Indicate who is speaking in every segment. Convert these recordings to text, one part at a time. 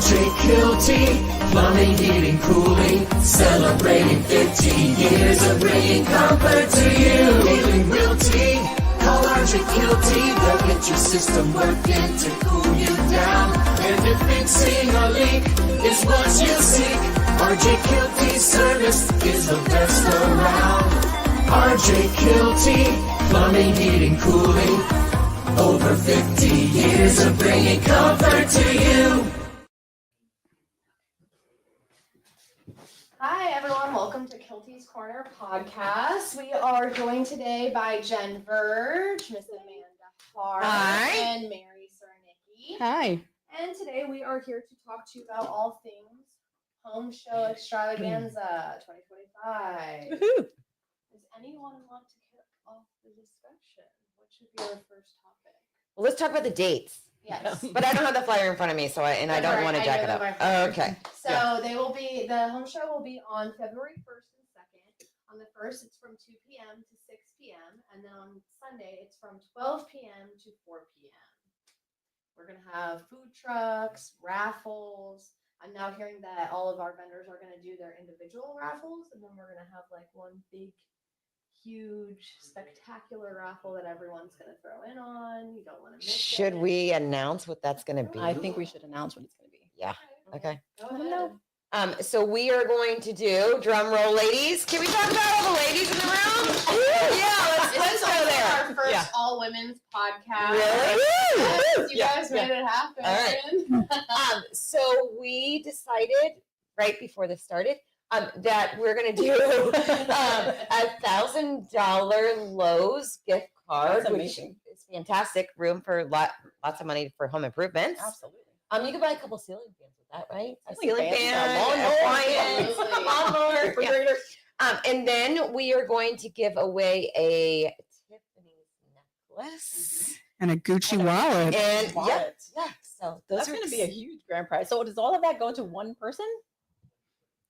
Speaker 1: Kielty, plumbing, heating, cooling, celebrating 50 years of bringing comfort to you. Healing Realty, call RJ Kielty, they'll get your system working to cool you down. And if fixing a leak is what you seek, RJ Kielty service is the best around. RJ Kielty, plumbing, heating, cooling, over 50 years of bringing comfort to you.
Speaker 2: Hi, everyone. Welcome to Kielty's Korner podcast. We are joined today by Jen Verge, Miss Amanda Hart, and Mary Surnicki.
Speaker 3: Hi.
Speaker 2: And today we are here to talk to you about all things Home Show Extravaganza 2025.
Speaker 3: Woohoo.
Speaker 2: Does anyone want to kick off the discussion? What should be our first topic?
Speaker 4: Well, let's talk about the dates.
Speaker 2: Yes.
Speaker 4: But I don't have the flyer in front of me, so I don't want to jack it up. Okay.
Speaker 2: So they will be, the home show will be on February 1st and 2nd. On the 1st, it's from 2 p.m. to 6 p.m. And then on Sunday, it's from 12 p.m. to 4 p.m. We're going to have food trucks, raffles. I'm now hearing that all of our vendors are going to do their individual raffles. And then we're going to have like one big, huge, spectacular raffle that everyone's going to throw in on. You don't want to miss it.
Speaker 4: Should we announce what that's going to be?
Speaker 3: I think we should announce what it's going to be.
Speaker 4: Yeah. Okay.
Speaker 2: Go ahead.
Speaker 4: So we are going to do, drum roll, ladies. Can we talk about all the ladies in the room? Yeah, let's go there.
Speaker 2: Our first all women's podcast.
Speaker 4: Really?
Speaker 2: Yes, you guys made it happen.
Speaker 4: All right. So we decided right before this started that we're going to do $1,000 Lowe's gift card, which is fantastic. Room for lots of money for home improvements.
Speaker 3: Absolutely.
Speaker 4: You can buy a couple ceiling fans with that, right? A
Speaker 3: Ceiling
Speaker 4: ceiling
Speaker 3: fan,
Speaker 4: fan, lawnmower, refrigerator. And then we are going to give away a Tiffany's necklace
Speaker 5: and a Gucci wallet.
Speaker 4: and yeah. So those
Speaker 3: That's
Speaker 4: are
Speaker 3: going to be a huge grand prize. So does all of that go to one person?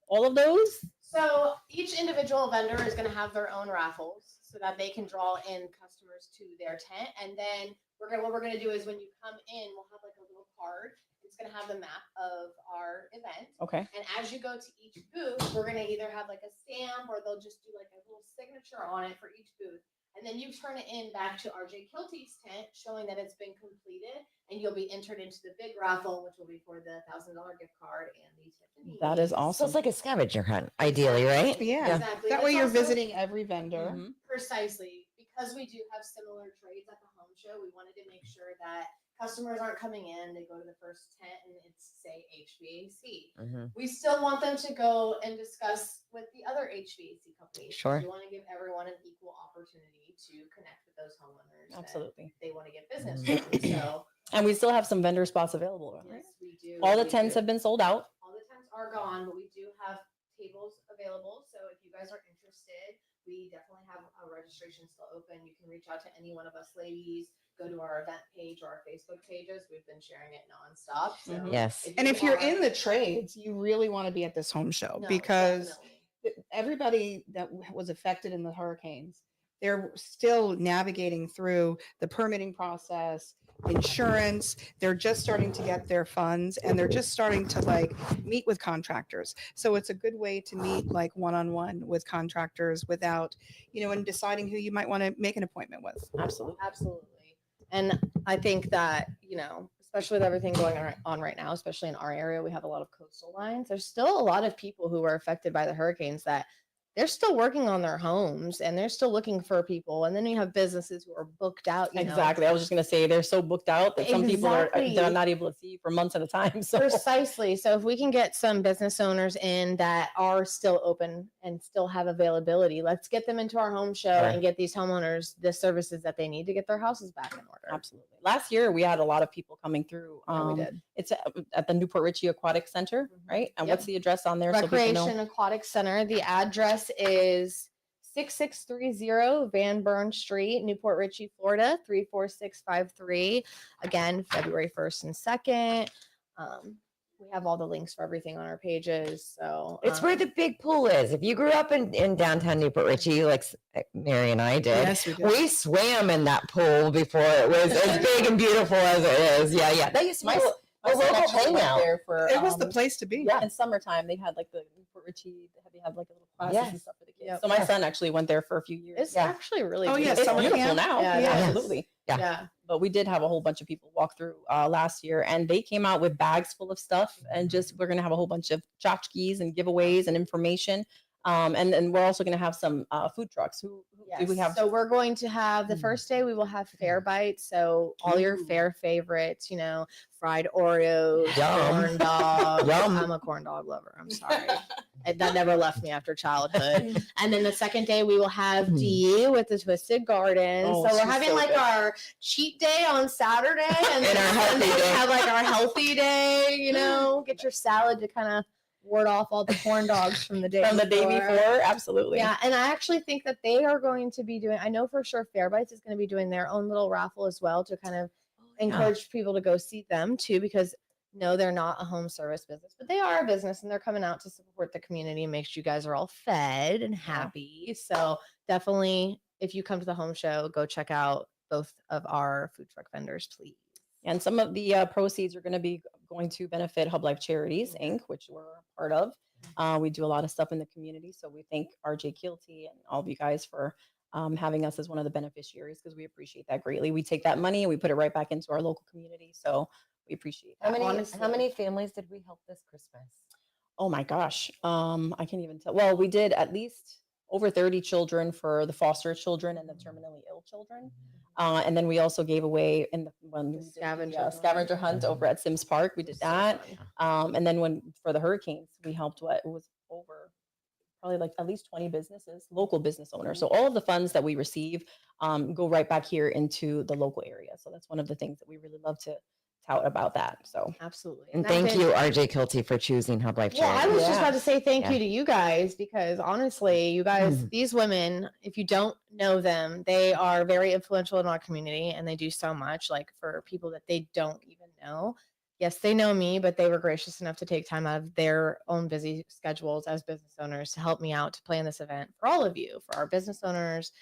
Speaker 3: All of those?
Speaker 2: So each individual vendor is going to have their own raffles so that they can draw in customers to their tent. And then what we're going to do is when you come in, we'll have like a little card. It's going to have the map of our event.
Speaker 3: Okay.
Speaker 2: And as you go to each booth, we're going to either have like a stamp or they'll just do like a little signature on it for each booth. And then you turn it in back to RJ Kielty's tent, showing that it's been completed, and you'll be entered into the big raffle, which will be for the $1,000 gift card and the Tiffany.
Speaker 3: That is
Speaker 4: So
Speaker 3: awesome.
Speaker 4: it's like a scavenger hunt, ideally, right?
Speaker 5: Yeah.
Speaker 2: Exactly.
Speaker 5: That
Speaker 2: It's
Speaker 5: way you're
Speaker 2: also-
Speaker 5: visiting every vendor.
Speaker 3: Mhm.
Speaker 2: Precisely. Because we do have similar trades at the home show, we wanted to make sure that customers aren't coming in, they go to the first tent and it's, say, HVAC.
Speaker 4: Mhm.
Speaker 2: We still want them to go and discuss with the other HVAC companies.
Speaker 4: Sure.
Speaker 2: We want to give everyone an equal opportunity to connect with those homeowners that
Speaker 3: Absolutely.
Speaker 2: they want to get business
Speaker 4: Mhm.
Speaker 2: from. So,
Speaker 3: And we still have some vendor spots available, right?
Speaker 2: yes, we do.
Speaker 3: All the
Speaker 2: we
Speaker 3: tents
Speaker 2: do.
Speaker 3: have been sold out.
Speaker 2: All the tents are gone, but we do have tables available. So if you guys are interested, we definitely have a registration still open. You can reach out to any one of us ladies. Go to our event page or our Facebook pages. We've been sharing it nonstop. So
Speaker 3: Mhm.
Speaker 4: Yes.
Speaker 5: And if you're in the trades, you really want to be at this home show
Speaker 2: No,
Speaker 5: because
Speaker 2: definitely.
Speaker 5: everybody that was affected in the hurricanes, they're still navigating through the permitting process, insurance. They're just starting to get their funds and they're just starting to like meet with contractors. So it's a good way to meet like one-on-one with contractors without, and deciding who you might want to make an appointment with.
Speaker 3: Absolutely.
Speaker 2: Absolutely. And I think that, especially with everything going on right now, especially in our area, we have a lot of coastal lines. There's still a lot of people who were affected by the hurricanes that they're still working on their homes and they're still looking for people. And then you have businesses who are booked out.
Speaker 3: Exactly. I was just going to say they're so booked out that some people are
Speaker 2: Exactly.
Speaker 3: they're not able to see for months at a time. So
Speaker 2: Precisely. So if we can get some business owners in that are still open and still have availability, let's get them into our home show
Speaker 4: Right.
Speaker 2: and get these homeowners the services that they need to get their houses back in order.
Speaker 3: absolutely. Last year we had a lot of people coming through.
Speaker 2: Yeah, we did.
Speaker 3: It's at the Newport Richie Aquatic Center,
Speaker 2: Mhm.
Speaker 3: right? And
Speaker 2: Yep.
Speaker 3: what's the address on there? So people know?
Speaker 2: Recreation Aquatic Center. The address is 6630 Van Burn Street, Newport Richie, Florida, 34653. Again, February 1st and 2nd. We have all the links for everything on our pages. So
Speaker 4: It's where the big pool is. If you grew up in downtown Newport Richie, like Mary and I did,
Speaker 5: Yes, we do.
Speaker 4: we swam in that pool before it was as big and beautiful as it is. Yeah. That used to be
Speaker 3: My
Speaker 4: A
Speaker 3: son
Speaker 4: local
Speaker 3: actually went
Speaker 4: hangout.
Speaker 3: there for,
Speaker 5: It was the place to be.
Speaker 3: yeah, in summertime they had like the Fort Ritchie, they have like a little classes and
Speaker 4: Yes.
Speaker 3: stuff for the kids.
Speaker 5: Yep.
Speaker 3: So my
Speaker 4: Yes.
Speaker 3: son actually went there for a few years.
Speaker 2: It's
Speaker 4: Yeah.
Speaker 2: actually really
Speaker 5: Oh, yeah,
Speaker 3: It's
Speaker 5: summer
Speaker 3: beautiful
Speaker 5: camp?
Speaker 3: now.
Speaker 2: Yeah, it
Speaker 5: is.
Speaker 3: Absolutely.
Speaker 4: Yeah.
Speaker 2: Yeah.
Speaker 3: But we did have a whole bunch of people walk through last year, and they came out with bags full of stuff, and just we're gonna have a whole bunch of tchotchkes and giveaways and information. And then we're also gonna have some food trucks. Who do we have?
Speaker 2: So we're going to have the
Speaker 4: Mm.
Speaker 2: first day we will have fair bites. So all your
Speaker 5: Ooh.
Speaker 2: fair favorites, fried Oreos,
Speaker 4: Yum.
Speaker 2: corn dog.
Speaker 4: Yum.
Speaker 2: I'm a corn dog lover. I'm sorry. That never left me after childhood. And then the second day we will have
Speaker 4: Mm.
Speaker 2: Dee with the Twisted Garden.
Speaker 3: Oh,
Speaker 2: so we're
Speaker 3: she's
Speaker 2: having
Speaker 3: so
Speaker 2: like
Speaker 3: good.
Speaker 2: our cheat day on Saturday, and
Speaker 4: And
Speaker 2: then
Speaker 4: our healthy
Speaker 2: Sunday we
Speaker 4: day.
Speaker 2: have like our healthy day. Get your salad to kind of ward off all the corn dogs from the day
Speaker 3: From the day before, absolutely.
Speaker 2: Yeah, and I actually think that they are going to be doing. I know for sure Fairbites is going to be doing their own little raffle as well to kind of encourage people to go see them too, because no, they're not a home service business, but they are a business and they're coming out to support the community and make sure you guys are all fed and happy. So definitely, if you come to the home show, go check out both of our food truck vendors, please.
Speaker 3: And some of the proceeds are going to be going to benefit Hub Life Charities Inc., which we're a part of. We do a lot of stuff in the community, so we thank RJ Kielty and all of you guys for having us as one of the beneficiaries, because we appreciate that greatly. We take that money and we put it right back into our local community, so we appreciate
Speaker 4: How
Speaker 3: that.
Speaker 4: many
Speaker 2: honestly.
Speaker 4: families did we help this Christmas?
Speaker 3: Oh my gosh, I can't even tell. Well, we did at least over 30 children for the foster children and the terminally ill children. And then we also gave away when we did the scavenger hunt over at Sims Park. We did that. And then for the hurricanes, we helped it was over probably like at least 20 businesses, local business owners. So all of the funds that we receive go right back here into the local area. So that's one of the things that we really love to tout about that. So
Speaker 2: Absolutely.
Speaker 4: And
Speaker 2: that
Speaker 4: thank
Speaker 2: did-
Speaker 4: you, RJ Kilty, for choosing Hub Life
Speaker 2: Well, I
Speaker 4: Charity.
Speaker 2: was just
Speaker 3: Yeah.
Speaker 2: about to say thank
Speaker 4: Yeah.
Speaker 2: you to you guys, because honestly, you guys,
Speaker 4: Mm.
Speaker 2: these women, if you don't know them, they are very influential in our community and they do so much, like for people that they don't even know. Yes, they know me, but they were gracious enough to take time out of their own busy schedules as business owners to help me out to plan this event for all of you, for our business owners,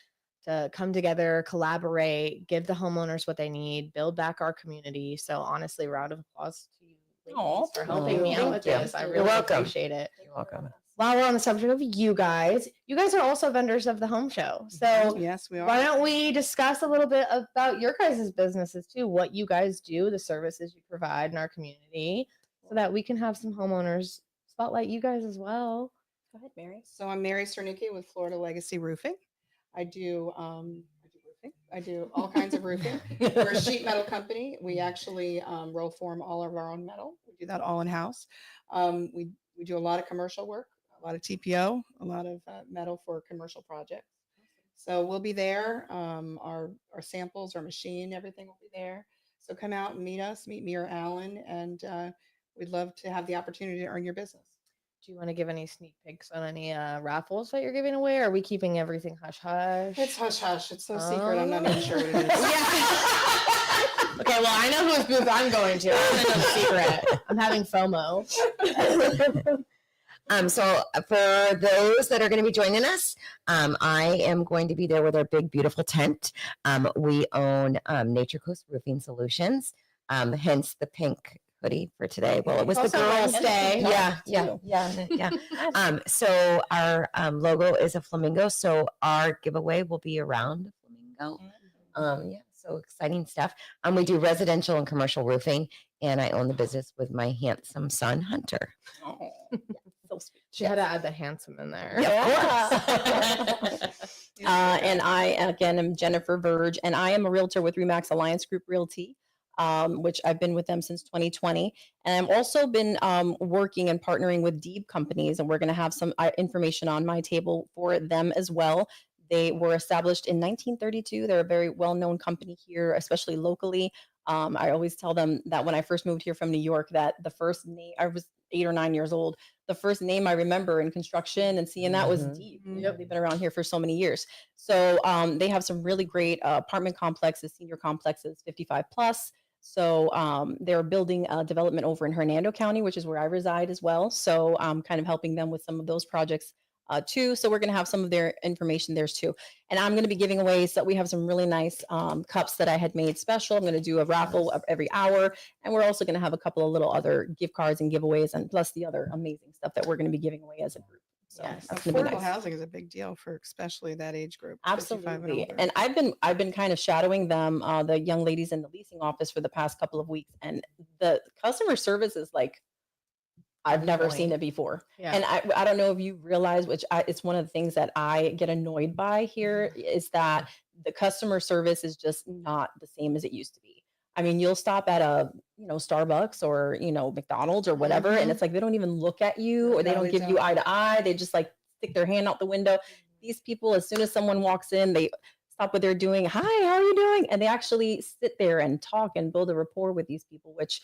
Speaker 2: to come together, collaborate, give the homeowners what they need, build back our community. So honestly, round of applause to you ladies
Speaker 3: Aw,
Speaker 2: for helping me out
Speaker 4: thank
Speaker 2: with
Speaker 4: you.
Speaker 2: this. I
Speaker 4: You're
Speaker 2: really
Speaker 4: welcome.
Speaker 2: appreciate it.
Speaker 4: You're welcome.
Speaker 2: While we're on the subject of you guys are also vendors of the home show. So
Speaker 5: Yes, we are.
Speaker 2: why don't we discuss a little bit about your guys' businesses too, what you guys do, the services you provide in our community, so that we can have some homeowners spotlight you guys as well.
Speaker 3: go ahead, Mary.
Speaker 5: So I'm Mary Surnicki with Florida Legacy Roofing. I do roofing. I do all kinds of roofing. We're a sheet metal company. We actually roll form all of our own metal. We do that all in house. We do a lot of commercial work, a lot of TPO, a lot of metal for commercial projects. So we'll be there. Our samples, our machine, everything will be there. So come out and meet us, meet me or Alan, and we'd love to have the opportunity to earn your business.
Speaker 2: Do you want to give any sneak peeks on any raffles that you're giving away? Or are we keeping everything hush hush?
Speaker 5: It's hush hush. It's so secret. I'm not even sure what it is.
Speaker 2: Okay, well, I know whose booth I'm going to. I don't know the secret. I'm having FOMO.
Speaker 4: So for those that are going to be joining us, I am going to be there with our big, beautiful tent. We own Nature Coast Roofing Solutions, hence the pink hoodie for today. Well, it was
Speaker 2: Also
Speaker 4: the girls'
Speaker 2: Wednesday.
Speaker 4: Yeah. So our logo is a flamingo. So our giveaway will be around a flamingo. So exciting stuff. We do residential and commercial roofing, and I own the business with my handsome son, Hunter.
Speaker 3: Oh, so sweet.
Speaker 2: She had to add the handsome in there.
Speaker 3: And I, again, am Jennifer Verge, and I am a realtor with Remax Alliance Group Realty, which I've been with them since 2020. And I've also been working and partnering with Deeb companies, and we're going to have some information on my table for them as well. They were established in 1932. They're a very well-known company here, especially locally. I always tell them that when I first moved here from New York, that the first name, I was 8 or 9 years old, the first name I remember in construction and seeing that was Deeb.
Speaker 5: Mhm.
Speaker 3: They've been around here for so many years. So they have some really great apartment complexes, senior complexes, 55 plus. So they're building a development over in Hernando County, which is where I reside as well. So I'm kind of helping them with some of those projects too. So we're going to have some of their information there too. And I'm going to be giving away. So we have some really nice cups that I had made special. I'm going to do a raffle every hour. And we're also going to have a couple of little other gift cards and giveaways, and plus the other amazing stuff that we're going to be giving away as a group. So
Speaker 2: Yes.
Speaker 3: that's going to be
Speaker 5: Affordable
Speaker 3: nice.
Speaker 5: housing is a big deal for especially that age group. 55
Speaker 3: Absolutely.
Speaker 5: older.
Speaker 3: And I've been kind of shadowing them, the young ladies in the leasing office for the past couple of weeks, and the customer service is like I've never seen it before.
Speaker 2: Yeah.
Speaker 3: And I don't know if you realize, it's one of the things that I get annoyed by here is that the customer service is just not the same as it used to be. I mean, you'll stop at a, Starbucks or, McDonald's or whatever, and it's like they don't even look at you or they
Speaker 5: No,
Speaker 3: don't
Speaker 5: they
Speaker 3: give you
Speaker 5: don't.
Speaker 3: eye to eye. They just like stick their hand out the window. These people, as soon as someone walks in, they stop what they're doing. Hi, how are you doing? And they actually sit there and talk and build a rapport with these people, which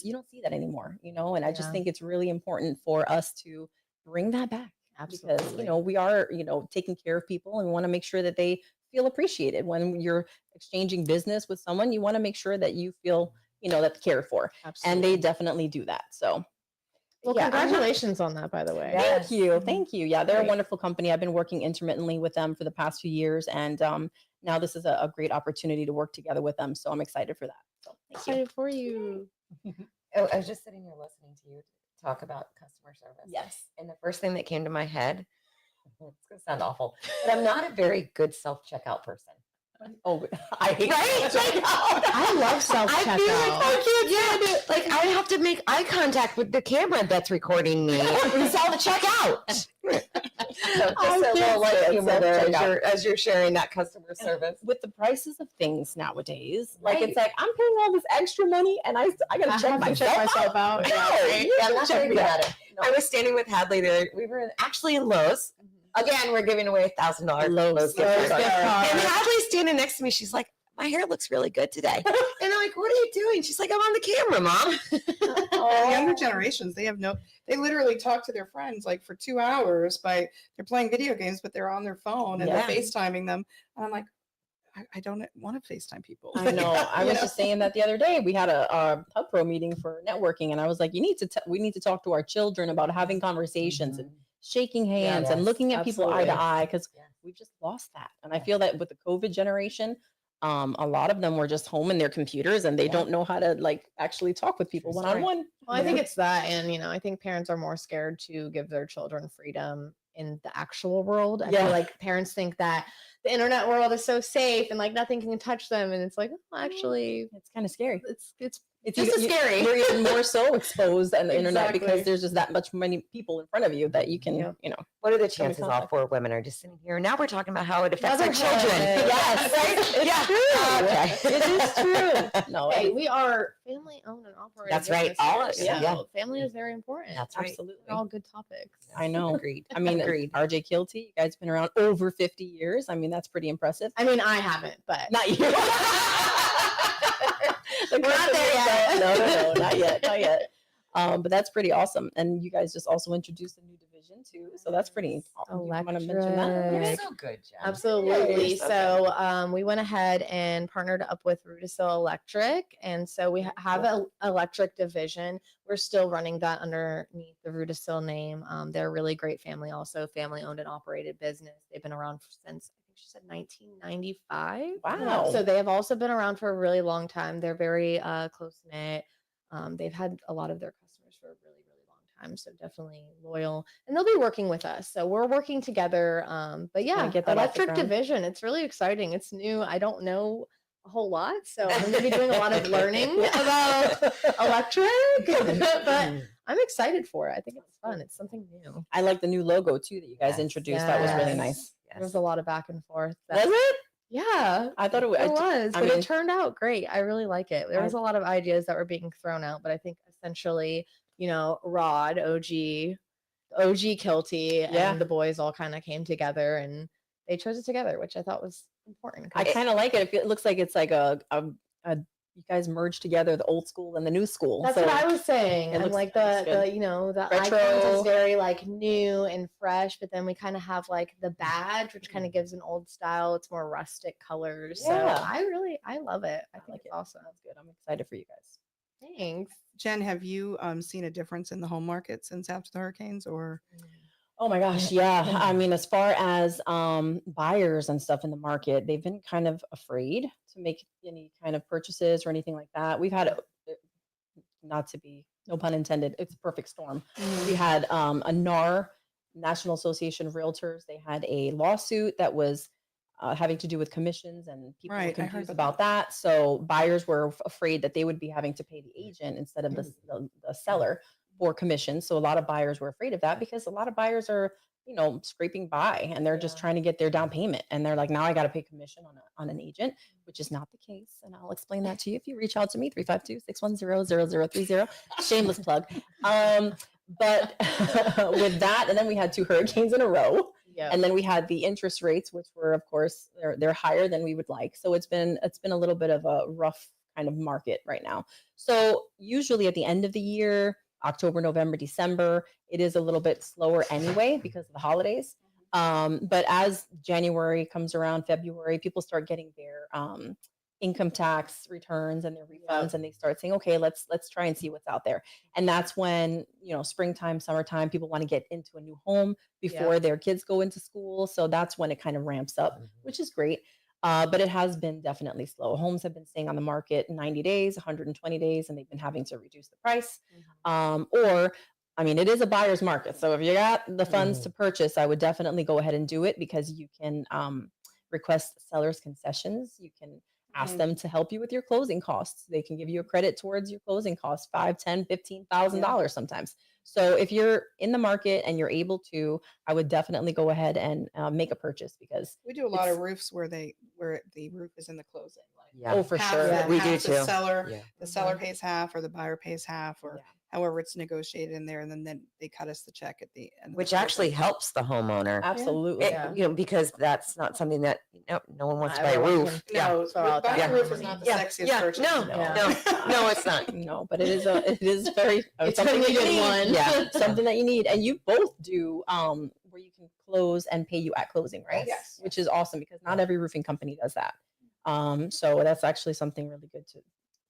Speaker 3: you don't see that anymore, and I just
Speaker 2: Yeah.
Speaker 3: think it's really important for us to bring that back because,
Speaker 2: Absolutely.
Speaker 3: we are, taking care of people, and we want to make sure that they feel appreciated. When you're exchanging business with someone, you want to make sure that you feel, that cared for, and
Speaker 2: Absolutely.
Speaker 3: they definitely do that. So
Speaker 2: Well,
Speaker 3: yeah, I'm not-
Speaker 2: congratulations on that, by the way.
Speaker 4: Yes.
Speaker 3: Thank you. Thank you. Yeah, they're a
Speaker 2: Great.
Speaker 3: wonderful company. I've been working intermittently with them for the past few years. And now this is a great opportunity to work together with them. So I'm excited for that. So thank you.
Speaker 2: Excited for you.
Speaker 4: Oh, I was just sitting here listening to you talk about customer service.
Speaker 3: Yes.
Speaker 4: And the first thing that came to my head, it's going to sound awful, but I'm not a very good self-checkout person.
Speaker 3: Oh, I hate
Speaker 4: Right?
Speaker 3: self-checkout.
Speaker 2: I love
Speaker 4: I feel like
Speaker 2: self-checkout.
Speaker 4: I can't do it. Like I have to make eye contact with the camera that's recording me and sell the checkout. So just
Speaker 3: I
Speaker 4: a little
Speaker 3: can't
Speaker 4: light
Speaker 3: stand
Speaker 4: humor there
Speaker 3: self-checkout.
Speaker 4: as you're sharing that customer service.
Speaker 3: With the prices of things nowadays, like
Speaker 4: Right.
Speaker 3: it's like I'm paying all this extra money and I gotta check myself out.
Speaker 2: Yeah,
Speaker 3: No,
Speaker 2: right?
Speaker 3: you
Speaker 4: Yeah, I'm
Speaker 3: don't
Speaker 4: not
Speaker 3: check
Speaker 4: very
Speaker 3: me
Speaker 4: good
Speaker 3: out.
Speaker 4: at it.
Speaker 3: No.
Speaker 4: I was standing with Hadley there. We were actually in Lowe's. Again, we're giving away $1,000
Speaker 3: Lowe's
Speaker 4: gift
Speaker 3: gift
Speaker 4: card.
Speaker 3: card.
Speaker 4: And Hadley's standing next to me. She's like, my hair looks really good today. And I'm like, what are you doing? She's like, I'm on the camera, Mom.
Speaker 5: The younger generations, they literally talk to their friends like for 2 hours they're playing video games, but they're on their phone and
Speaker 3: Yeah.
Speaker 5: they're FaceTiming them. And I'm like, I don't want to FaceTime people.
Speaker 3: I know. I was just saying that the other day. We had a Hub Pro meeting for networking, and I was like, we need to talk to our children about having conversations and shaking hands and
Speaker 4: Yes,
Speaker 3: looking at people eye to
Speaker 2: absolutely.
Speaker 3: eye, because
Speaker 4: Yes.
Speaker 3: we've just lost that. And I feel that with the COVID generation, a lot of them were just home in their computers and they don't know how to like actually talk with people
Speaker 4: True
Speaker 3: one on one.
Speaker 2: Well, I think it's that. And, I think parents are more scared to give their children freedom in the actual world. I
Speaker 3: Yeah.
Speaker 2: feel like parents think that the internet world is so safe and like nothing can touch them. And it's like, oh, actually,
Speaker 3: It's kind of scary.
Speaker 2: it's just as scary.
Speaker 3: You're even more so exposed on the internet because
Speaker 2: Exactly.
Speaker 3: there's just that much many people in front of you that you can,
Speaker 2: Yeah.
Speaker 4: What are the
Speaker 3: Can we
Speaker 4: chances all
Speaker 3: contact
Speaker 4: four women are just sitting here? Now we're talking about how it affects our
Speaker 2: Motherhood.
Speaker 4: children.
Speaker 3: Yes,
Speaker 4: Right?
Speaker 3: it's true.
Speaker 4: Okay.
Speaker 3: It is true. No,
Speaker 2: Hey, we are family owned and operated.
Speaker 4: That's right.
Speaker 2: business
Speaker 4: All
Speaker 2: here,
Speaker 4: of-
Speaker 2: so
Speaker 4: yeah.
Speaker 2: family is very important.
Speaker 4: That's right.
Speaker 3: absolutely.
Speaker 2: They're all good topics.
Speaker 3: I know.
Speaker 4: Agreed.
Speaker 3: I mean,
Speaker 4: Agreed.
Speaker 3: RJ Kielty, you guys been around over 50 years. I mean, that's pretty impressive.
Speaker 2: I mean, I haven't, but
Speaker 3: Not you.
Speaker 2: We're not there yet.
Speaker 3: No, not yet, not yet. But that's pretty awesome. And you guys just also introduced a new division too, so that's pretty awesome. You want to mention that?
Speaker 2: Electric.
Speaker 3: Okay.
Speaker 4: So good, Jen.
Speaker 2: Absolutely.
Speaker 3: Yes, okay.
Speaker 2: So we went ahead and partnered up with Rudisill Electric. And so we have an electric division. We're still running that underneath the Rudisill name. They're a really great family, also family owned and operated business. They've been around since, I think she said 1995.
Speaker 3: Wow.
Speaker 2: So they have also been around for a really long time. They're very close knit. They've had a lot of their customers for a really, really long time. So definitely loyal, and they'll be working with us. So we're working together. But yeah,
Speaker 3: get that off the
Speaker 2: electric
Speaker 3: ground.
Speaker 2: division. It's really exciting. It's new. I don't know a whole lot. So I'm going to be doing a lot of learning about electric, but I'm excited for it. I think it's fun. It's something new.
Speaker 3: I like the new logo too that you guys
Speaker 4: Yes.
Speaker 3: introduced. That was really
Speaker 2: Yes.
Speaker 3: nice.
Speaker 2: There was a lot of back and forth.
Speaker 3: Was it?
Speaker 2: Yeah,
Speaker 3: I thought it was.
Speaker 2: it was,
Speaker 3: I
Speaker 2: but
Speaker 3: mean-
Speaker 2: it turned out great. I really like it. There was a lot of ideas that were being thrown out, but I think essentially, Rod, OG Kielty,
Speaker 3: Yeah.
Speaker 2: and the boys all kind of came together and they chose it together, which I thought was important.
Speaker 3: I kind of like it. It looks like it's like a you guys merged together the old school and the new school.
Speaker 2: That's
Speaker 3: So
Speaker 2: what I was saying.
Speaker 3: it
Speaker 2: And
Speaker 3: looks-
Speaker 2: like
Speaker 3: looks
Speaker 2: the the
Speaker 3: Retro.
Speaker 2: icons is very like new and fresh, but then we kind of have like the badge, which kind of gives an old style. It's more rustic colors.
Speaker 3: Yeah.
Speaker 2: So I love it. I think
Speaker 3: like
Speaker 2: it's
Speaker 3: it.
Speaker 2: awesome.
Speaker 3: That's good. I'm excited for you guys.
Speaker 2: Thanks.
Speaker 5: Jen, have you seen a difference in the home market since after the hurricanes or?
Speaker 3: Oh my gosh, yeah. I mean, as far as buyers and stuff in the market, they've been kind of afraid to make any kind of purchases or anything like that. We've had not to be, no pun intended, it's a perfect storm. We had a NAR, National Association of Realtors. They had a lawsuit that was having to do with commissions, and people were
Speaker 5: Right, I heard
Speaker 3: confused
Speaker 5: about
Speaker 3: about that. So buyers were afraid that they would be having to pay the agent instead of the seller for commission. So a lot of buyers were afraid of that because a lot of buyers are, scraping by and they're just trying to get their down payment. And they're like, now I got to pay commission on an agent, which is not the case. And I'll explain that to you if you reach out to me, 352-610-0030. Shameless plug. But with that, and then we had 2 hurricanes in a row.
Speaker 2: Yeah.
Speaker 3: And then we had the interest rates, which were, of course, they're higher than we would like. So it's been a little bit of a rough kind of market right now. So usually at the end of the year, October, November, December, it is a little bit slower anyway because of the holidays. But as January comes around, February, people start getting their income tax returns and their refunds, and they start saying, okay, let's try and see what's out there. And that's when, springtime, summertime, people want to get into a new home before their kids go into school. So that's when it kind of ramps up, which is great. But it has been definitely slow. Homes have been staying on the market 90 days, 120 days, and they've been having to reduce the price. It is a buyer's market. So if you got the funds to purchase, I would definitely go ahead and do it because you can request seller's concessions. You can ask them to help you with your closing costs. They can give you a credit towards your closing costs, $5,000, $10,000, $15,000 sometimes. So if you're in the market and you're able to, I would definitely go ahead and make a purchase because
Speaker 5: We do a lot of roofs where the roof is in the closing. Like
Speaker 3: oh, for
Speaker 5: half
Speaker 3: sure.
Speaker 5: the-
Speaker 4: We
Speaker 5: half
Speaker 4: do
Speaker 5: the
Speaker 4: too.
Speaker 5: seller,
Speaker 4: Yeah.
Speaker 5: the seller pays half, or the buyer pays half, or
Speaker 3: Yeah.
Speaker 5: however it's negotiated in there, and then they cut us the check at the end. of
Speaker 4: Which
Speaker 5: the
Speaker 4: actually
Speaker 5: closing.
Speaker 4: helps the homeowner.
Speaker 3: Absolutely.
Speaker 4: It- because that's not something that no one wants to buy a
Speaker 2: everyone
Speaker 4: roof.
Speaker 2: can-
Speaker 5: No,
Speaker 2: throw out
Speaker 5: buying
Speaker 2: that
Speaker 5: a roof
Speaker 2: money.
Speaker 5: is not the
Speaker 4: Yeah,
Speaker 5: sexiest
Speaker 4: yeah,
Speaker 5: purchase.
Speaker 4: no, no, it's not.
Speaker 3: No, but it is very
Speaker 2: It's
Speaker 3: something
Speaker 2: a
Speaker 3: that you
Speaker 2: good
Speaker 3: need.
Speaker 2: one.
Speaker 3: Yeah, something that you need, and you both do where you can close and pay you at closing, right?
Speaker 5: Yes.
Speaker 3: Which is awesome because not every roofing company does that. So that's actually something really good to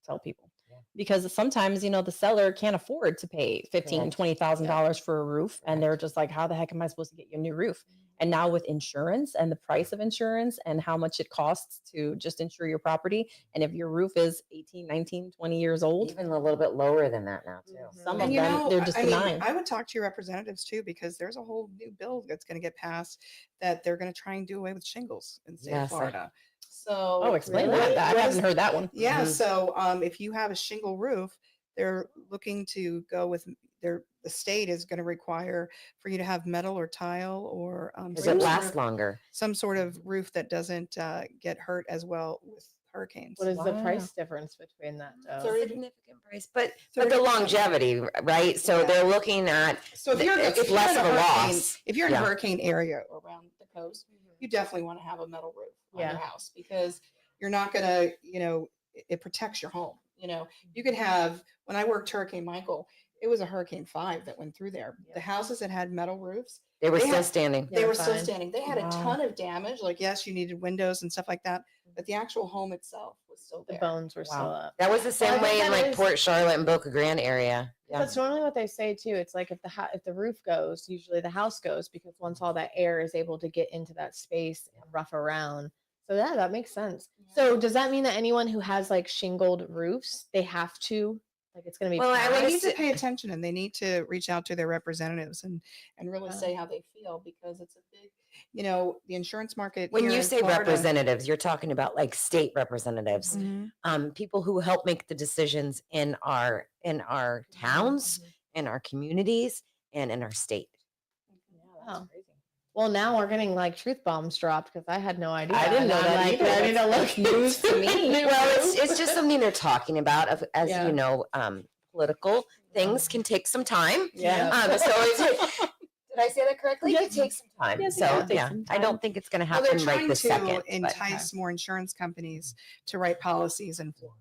Speaker 3: tell people. Because sometimes, the seller can't afford to pay $15,000, $20,000 for a roof. And they're just like, how the heck am I supposed to get you a new roof? And now with insurance and the price of insurance and how much it costs to just insure your property. And if your roof is 18, 19, 20 years old,
Speaker 4: Even a little bit lower than that now too.
Speaker 3: some
Speaker 5: And
Speaker 3: of them, they're just
Speaker 5: I mean,
Speaker 3: denying.
Speaker 5: I would talk to your representatives too, because there's a whole new bill that's going to get passed that they're going to try and do away with shingles in the state
Speaker 4: Yes,
Speaker 5: of Florida. So
Speaker 3: Oh, explain
Speaker 5: what-
Speaker 3: that. I
Speaker 5: what is-
Speaker 3: haven't heard that one.
Speaker 5: Yeah,
Speaker 4: Mhm.
Speaker 5: so if you have a shingle roof, they're looking to go with the state is going to require for you to have metal or tile or
Speaker 4: Because
Speaker 5: some
Speaker 4: it
Speaker 5: sort
Speaker 4: lasts
Speaker 5: of-
Speaker 4: longer.
Speaker 5: some sort of roof that doesn't get hurt as well with hurricanes.
Speaker 2: What is the
Speaker 3: Wow.
Speaker 2: price difference between that?
Speaker 4: Significant price, but the
Speaker 5: 30%.
Speaker 4: longevity, right? So
Speaker 5: Yeah.
Speaker 4: they're looking at
Speaker 5: So if you're
Speaker 4: it's
Speaker 5: if you're
Speaker 4: less
Speaker 5: in a
Speaker 4: of a
Speaker 5: hurricane-
Speaker 4: loss.
Speaker 5: if you're in a
Speaker 4: Yeah.
Speaker 5: hurricane area around the coast, you definitely want to have a metal roof on
Speaker 2: Yeah.
Speaker 5: your house because you're not gonna, it protects your home. You could have when I worked Hurricane Michael, it was a Hurricane 5 that went through there.
Speaker 2: Yeah.
Speaker 5: The houses that had metal roofs,
Speaker 4: They were
Speaker 5: They
Speaker 4: still
Speaker 5: had-
Speaker 4: standing.
Speaker 5: they
Speaker 2: Yeah,
Speaker 5: were still
Speaker 2: fine.
Speaker 5: standing. They had
Speaker 3: Wow.
Speaker 5: a ton of damage. Like yes, you needed windows and stuff like that, but the actual home itself was still
Speaker 2: The
Speaker 5: there.
Speaker 2: bones were
Speaker 3: Wow.
Speaker 2: still up.
Speaker 4: That was the same
Speaker 2: I
Speaker 4: way
Speaker 2: think
Speaker 4: in
Speaker 2: that
Speaker 4: like
Speaker 2: is-
Speaker 4: Port Charlotte and Boca Grande area. Yeah.
Speaker 2: That's normally what they say too. It's like if the roof goes, usually the house goes because once all that air is able to get into that space and rough around. So yeah, that makes sense. So does that mean that anyone who has like shingled roofs, they have to it's going to be
Speaker 4: Well, I would
Speaker 5: They
Speaker 2: passed?
Speaker 5: need to pay attention and they need to reach out to their representatives and really
Speaker 2: Yeah.
Speaker 5: say how they feel because it's a big, the insurance market.
Speaker 4: When
Speaker 5: here
Speaker 4: you
Speaker 5: in
Speaker 4: say
Speaker 5: Florida-
Speaker 4: representatives, you're talking about like state representatives,
Speaker 5: Mhm.
Speaker 4: people who help make the decisions in our towns, in our communities, and in our state.
Speaker 2: Wow. Well, now we're getting like truth bombs dropped because I had no idea.
Speaker 3: I didn't
Speaker 2: And
Speaker 3: know
Speaker 2: I'm
Speaker 3: that
Speaker 2: like
Speaker 3: either.
Speaker 2: ready to
Speaker 3: That's
Speaker 2: look
Speaker 3: news to me.
Speaker 2: into
Speaker 4: Well,
Speaker 2: roofs.
Speaker 4: it's just something they're talking about. As
Speaker 2: Yeah.
Speaker 4: you know, political things can take some time.
Speaker 3: Yeah.
Speaker 4: So did I say that correctly?
Speaker 3: Yes.
Speaker 4: It takes some time.
Speaker 3: Yes, it
Speaker 4: So
Speaker 3: can take
Speaker 4: yeah,
Speaker 3: some
Speaker 4: I
Speaker 3: time.
Speaker 4: don't think it's going to
Speaker 5: Well, they're
Speaker 4: happen right
Speaker 5: trying
Speaker 4: this
Speaker 5: to
Speaker 4: second. but-
Speaker 5: entice more insurance companies to write policies in Florida.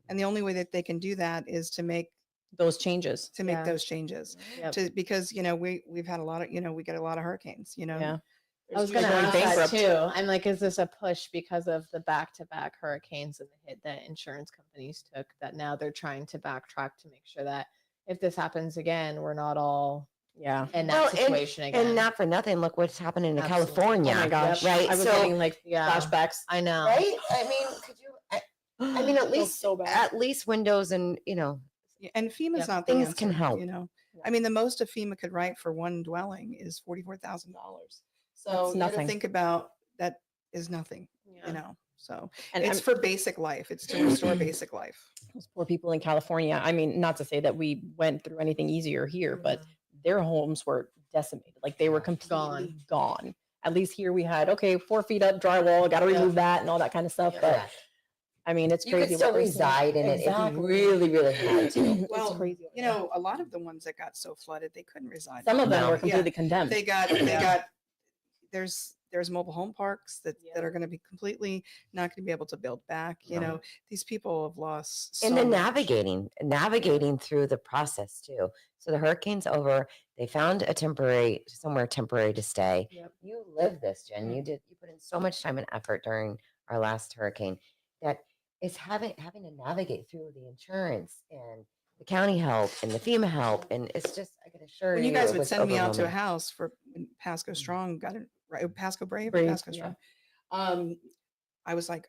Speaker 5: And the only way that they can do that is to make
Speaker 3: Those changes.
Speaker 2: Yeah.
Speaker 5: those changes.
Speaker 2: Yep.
Speaker 5: Because we've had a lot of we get a lot of hurricanes.
Speaker 3: Yeah.
Speaker 2: I was going to
Speaker 3: going
Speaker 2: ask that
Speaker 3: bankrupt.
Speaker 2: too. I'm like, is this a push because of the back-to-back hurricanes and the hit that insurance companies took that now they're trying to backtrack to make sure that if this happens again, we're not all,
Speaker 3: Yeah.
Speaker 6: in that
Speaker 4: Well, and-
Speaker 6: situation again.
Speaker 4: And not for nothing, look what's happening in
Speaker 6: Absolutely.
Speaker 4: California.
Speaker 3: Oh my gosh.
Speaker 4: Right?
Speaker 3: I was
Speaker 4: So-
Speaker 3: getting like
Speaker 6: Yeah.
Speaker 3: flashbacks.
Speaker 6: I know.
Speaker 4: Right? I mean, could you? I mean, at
Speaker 3: Felt
Speaker 4: least
Speaker 3: so bad.
Speaker 4: at least windows and
Speaker 5: Yeah, and FEMA's
Speaker 6: Yep.
Speaker 5: not the
Speaker 4: Things can
Speaker 5: answer,
Speaker 4: help.
Speaker 5: you know. I mean, the most a FEMA could write for one dwelling is $44,000. So
Speaker 3: That's
Speaker 5: you got to
Speaker 3: nothing.
Speaker 5: think about that is nothing,
Speaker 6: Yeah.
Speaker 5: you know. So
Speaker 3: And
Speaker 5: it's
Speaker 3: I'm-
Speaker 5: for basic life. It's to restore basic life.
Speaker 3: those poor people in California. I mean, not to say that we went through anything easier here, but their homes were decimated. Like they were completely gone. At least here we had, okay, 4 feet up drywall, got to remove that and all that kind of stuff. But I mean, it's
Speaker 4: you could
Speaker 3: crazy.
Speaker 4: still
Speaker 3: what they're seeing.
Speaker 4: reside in it if
Speaker 3: Exactly.
Speaker 4: you really, really had to.
Speaker 5: Well,
Speaker 3: it's crazy. over
Speaker 5: You
Speaker 3: there.
Speaker 5: know, a lot of the ones that got so flooded, they couldn't reside.
Speaker 3: Some of them
Speaker 4: No.
Speaker 3: were
Speaker 5: Yeah.
Speaker 3: completely condemned.
Speaker 5: They got there's mobile home parks that
Speaker 6: Yeah.
Speaker 5: are going to be completely not going to be able to build back. You
Speaker 4: No.
Speaker 5: know, these people have lost
Speaker 4: And
Speaker 5: so
Speaker 4: then
Speaker 5: much.
Speaker 4: navigating through the process too. So the hurricane's over. They found somewhere temporary to stay.
Speaker 6: Yep.
Speaker 4: You lived this, Jen. You put in so much time and effort during our last hurricane that it's having to navigate through the insurance and the county help and the FEMA help. And it's just, I can assure
Speaker 5: When
Speaker 4: you,
Speaker 5: you guys
Speaker 4: it
Speaker 5: would
Speaker 4: was
Speaker 5: send me out to a
Speaker 4: overwhelming.
Speaker 5: house for when Pasco Strong got it right, Pasco Brave, or
Speaker 3: Brave,
Speaker 5: Pasco
Speaker 3: yeah.
Speaker 5: Strong. I was like,